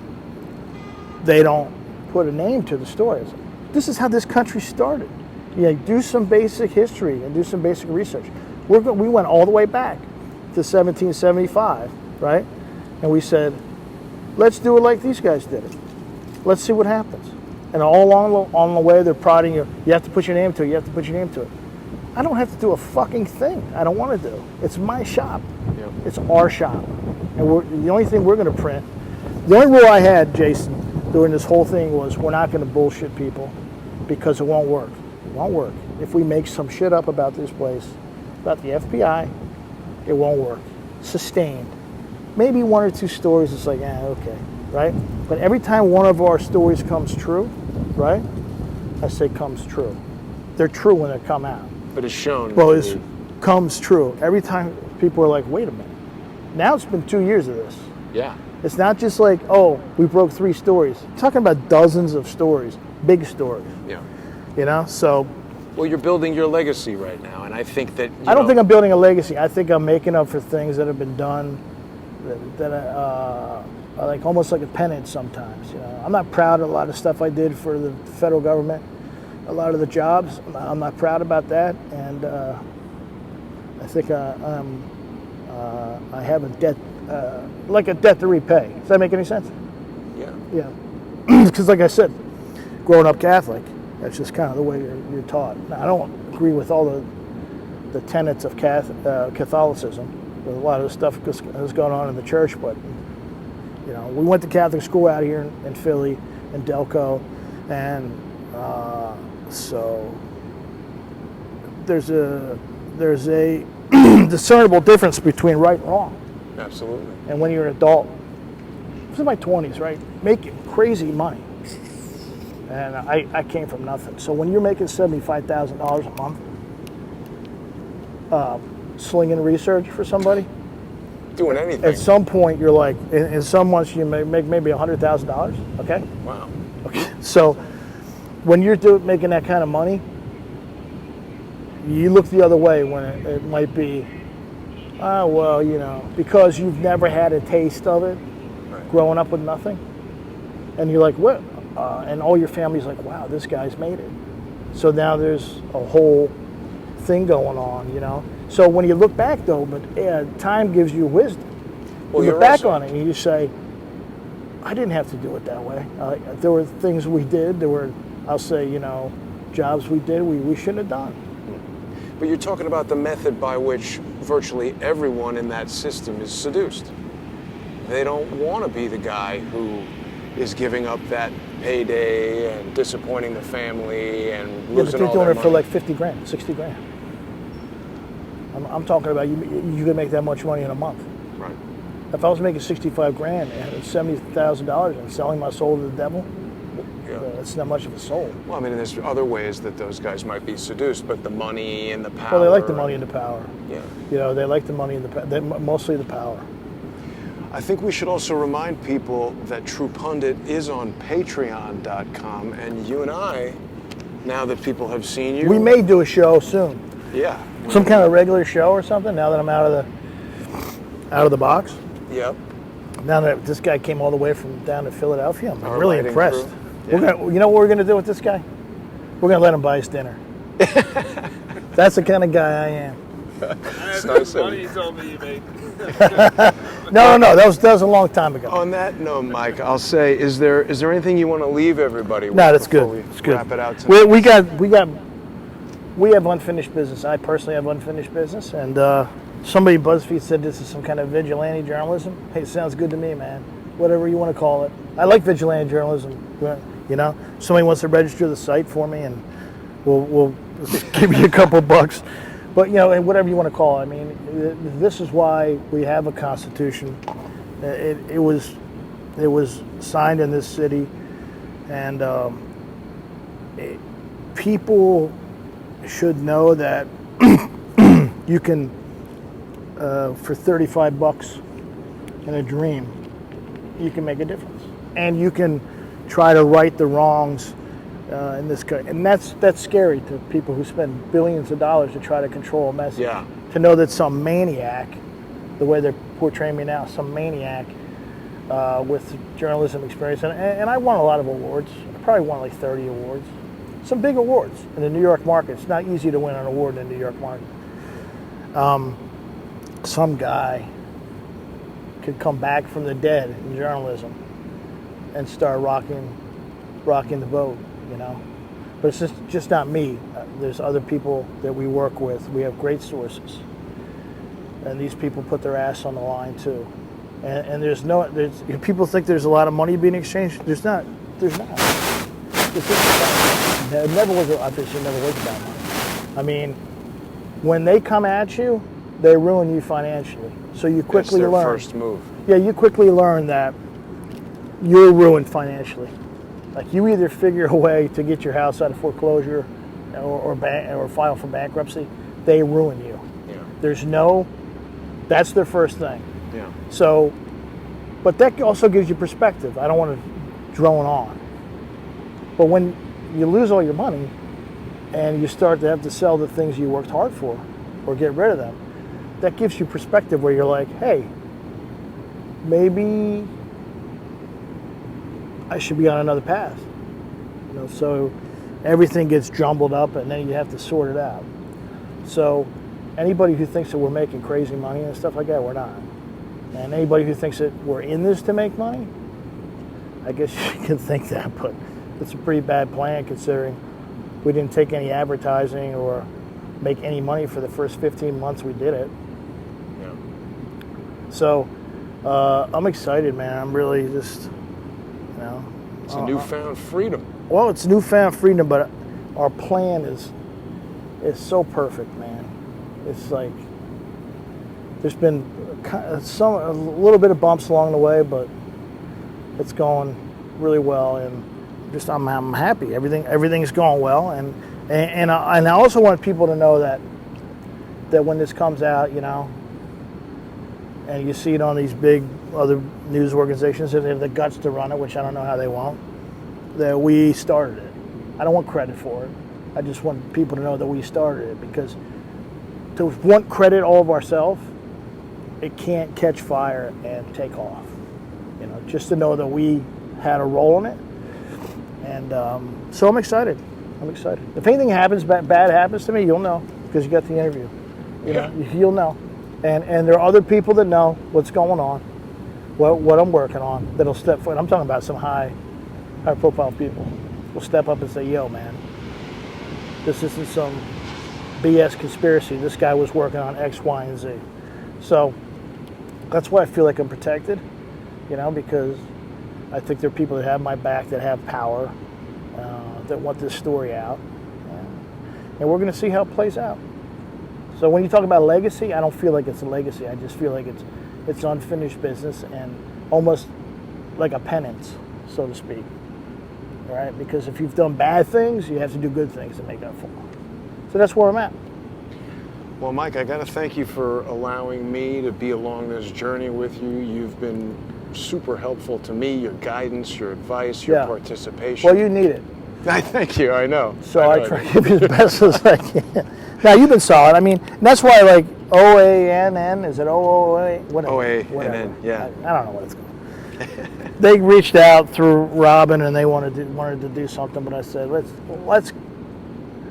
they don't put a name to the stories. This is how this country started. Yeah, do some basic history and do some basic research. We went all the way back to 1775, right? And we said, let's do it like these guys did it. Let's see what happens. And all along the way, they're prodding you. You have to put your name to it. You have to put your name to it. I don't have to do a fucking thing. I don't want to do. It's my shop. Yep. It's our shop. And the only thing we're going to print, the only rule I had, Jason, during this whole thing was we're not going to bullshit people because it won't work. It won't work. If we make some shit up about this place, about the FBI, it won't work. Sustained. Maybe 1 or 2 stories, it's like, okay, right? But every time one of our stories comes true, right? I say comes true. They're true when they come out. But it's shown. Well, it comes true. Every time people are like, wait a minute. Now it's been 2 years of this. Yeah. It's not just like, oh, we broke 3 stories. I'm talking about dozens of stories, big stories. Yeah. You know, so. Well, you're building your legacy right now, and I think that. I don't think I'm building a legacy. I think I'm making up for things that have been done that are like almost like a penance sometimes. You know, I'm not proud of a lot of stuff I did for the federal government. A lot of the jobs, I'm not proud about that, and I think I have a debt, like a debt to repay. Does that make any sense? Yeah. Yeah. Because like I said, growing up Catholic, that's just kind of the way you're taught. Now, I don't agree with all the tenets of Catholicism, with a lot of the stuff that's going on in the church, but you know, we went to Catholic school out here in Philly, in Delco, and so there's a discernible difference between right and wrong. Absolutely. And when you're an adult, I was in my 20s, right, making crazy money, and I came from nothing. So when you're making $75,000 a month, slinging research for somebody, Doing anything. at some point you're like, in some months you may make maybe $100,000. Okay. Wow. Okay. So when you're making that kind of money, you look the other way when it might be Oh, well, you know, because you've never had a taste of it, growing up with nothing, and you're like, what? And all your family's like, wow, this guy's made it. So now there's a whole thing going on, you know. So when you look back, though, but time gives you wisdom. Well, you look back on it and you say, I didn't have to do it that way. There were things we did. There were, I'll say, you know, jobs we did we shouldn't have done. But you're talking about the method by which virtually everyone in that system is seduced. They don't want to be the guy who is giving up that payday and disappointing the family and losing all but they're their doing it for money. like 50 grand, 60 grand. I'm talking about you can make that much money in a month. Right. If I was making 65 grand and $70,000 and selling my soul to the devil, Yeah. that's not much of a soul. Well, I mean, there's other ways that those guys might be seduced, but the money and the power. Well, they like the money and the power. Yeah. You know, they like the money and mostly the power. I think we should also remind people that True Pundit is on Patreon.com, and you and I, now that people have seen you, We may do a show soon. yeah, Some kind of regular show or something. Now that I'm out of the box. yep. Now that this guy came all the way from down to Philadelphia, I'm Our really lighting impressed. crew. We're Yeah. gonna, you know what we're gonna do with this guy? We're gonna let him buy us dinner. That's the kind of guy I am. That's nice the of money you. you told me you made. No, that was a long time ago. On that note, Mike, I'll say, is there anything you want to leave everybody with? No, that's before good. we It's good. Wrap it out tonight? We have unfinished business. I personally have unfinished business, and somebody BuzzFeed said this is some kind of vigilante journalism. Hey, it sounds good to me, man. Whatever you want to call it. I like vigilante journalism. You know, somebody wants to register the site for me, and we'll give you a couple bucks. But you know, and whatever you want to call it. I mean, this is why we have a constitution. It was signed in this city, and people should know that you can, for $35 in a dream, you can make a difference, and you can try to right the wrongs in this country. And that's scary to people who spend billions of dollars to try to control a message. Yeah. To know that some maniac, the way they're portraying me now, some maniac with journalism experience, and I won a lot of awards. I probably won like 30 awards. Some big awards in the New York market. It's not easy to win an award in the New York market. Some guy could come back from the dead in journalism and start rocking the boat, you know. But it's just not me. There's other people that we work with. We have great sources, and these people put their ass on the line too. And there's people think there's a lot of money being exchanged. There's not. It never was. Obviously, never was about money. I mean, when they come at you, they ruin you financially. So you quickly That's their learn. first move. Yeah, you quickly learn that you're ruined financially. Like, you either figure a way to get your house out of foreclosure or file for bankruptcy, they ruin you. Yeah. That's their first thing. Yeah. So, but that also gives you perspective. I don't want to drone on. But when you lose all your money and you start to have to sell the things you worked hard for or get rid of them, that gives you perspective where you're like, hey, maybe I should be on another path. You know, so everything gets jumbled up and then you have to sort it out. So anybody who thinks that we're making crazy money and stuff like that, we're not. And anybody who thinks that we're in this to make money, I guess you can think that, but it's a pretty bad plan considering we didn't take any advertising or make any money for the first 15 months we did it. Yeah. So I'm excited, man. I'm really just, you know. It's a newfound freedom. Well, it's newfound freedom, but our plan is so perfect, man. It's like there's been a little bit of bumps along the way, but it's going really well, and just I'm happy. Everything's going well, and I also want people to know that when this comes out, you know, and you see it on these big other news organizations that have the guts to run it, which I don't know how they won't, that we started it. I don't want credit for it. I just want people to know that we started it, because to want credit all of ourselves it can't catch fire and take off. You know, just to know that we had a role in it. And so I'm excited. I'm excited. If anything happens, bad happens to me, you'll know because you got the interview. You know, you'll know. And there are other people that know what's going on, what I'm working on, that'll step forward. I'm talking about some high profile people will step up and say, yo, man, this isn't some BS conspiracy. This guy was working on X, Y, and Z. So that's why I feel like I'm protected, you know, because I think there are people that have my back, that have power, that want this story out. And we're going to see how it plays out. So when you talk about legacy, I don't feel like it's a legacy. I just feel like it's unfinished business and almost like a penance, so to speak. Right? Because if you've done bad things, you have to do good things to make up for them. So that's where I'm at. Well, Mike, I got to thank you for allowing me to be along this journey with you. You've been super helpful to me, your guidance, your advice, your participation. Well, you need it. I thank you, I know. So I try to give you the best as I can. Now, you've been solid. I mean, that's why, like, OANN, is it OOA? Whatever. OANN, yeah. I don't know what it's called. They reached out through Robin, and they wanted to do something, but I said,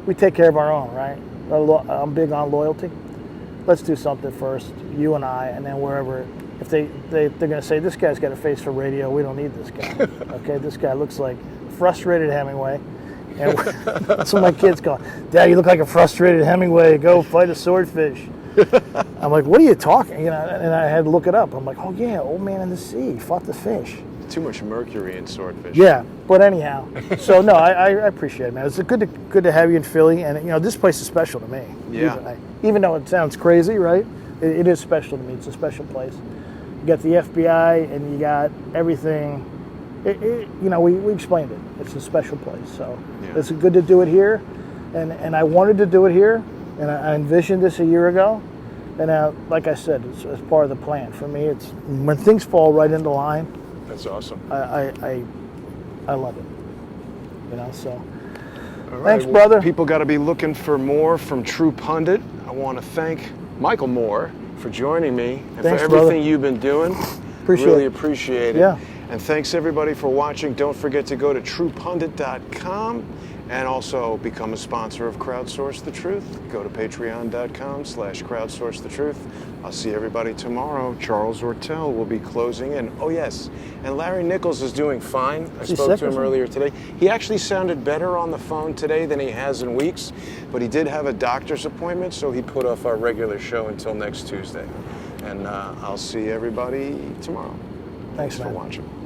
we take care of our own, right? I'm big on loyalty. Let's do something first, you and I, and then wherever. If they're going to say, this guy's got a face for radio, we don't need this guy. Okay, this guy looks like frustrated Hemingway. And that's what my kids call, Dad, you look like a frustrated Hemingway. Go fight a swordfish. I'm like, what are you talking? You know, and I had to look it up. I'm like, oh yeah, old man in the sea fought the fish. Too much mercury in swordfish. Yeah, but anyhow, so no, I appreciate it, man. It's good to have you in Philly, and you know, this place is special to me. Yeah. Even though it sounds crazy, right? It is special to me. It's a special place. You got the FBI, and you got everything. You know, we explained it. It's a special place, so it's good to do it here, and I wanted to do it here, and I envisioned this a year ago, and like I said, it's part of the plan. For me, it's when things fall right into line. That's awesome. I love it. You know, so. All right, thanks, brother. People got to be looking for more from True Pundit. I want to thank Michael Moore for joining me and thanks, for everything brother. You've been doing. Really appreciate it. Yeah. And thanks everybody for watching. Don't forget to go to truepundit.com and also become a sponsor of Crowdsource the Truth. Go to patreon.com/crowdsource the truth. I'll see everybody tomorrow. Charles Ortel will be closing in. Oh yes, and Larry Nichols is doing fine. I spoke to him earlier today. He actually sounded better on the phone today than he has in weeks, but he did have a doctor's appointment, so he put off our regular show until next Tuesday. And I'll see everybody tomorrow. Thanks for watching.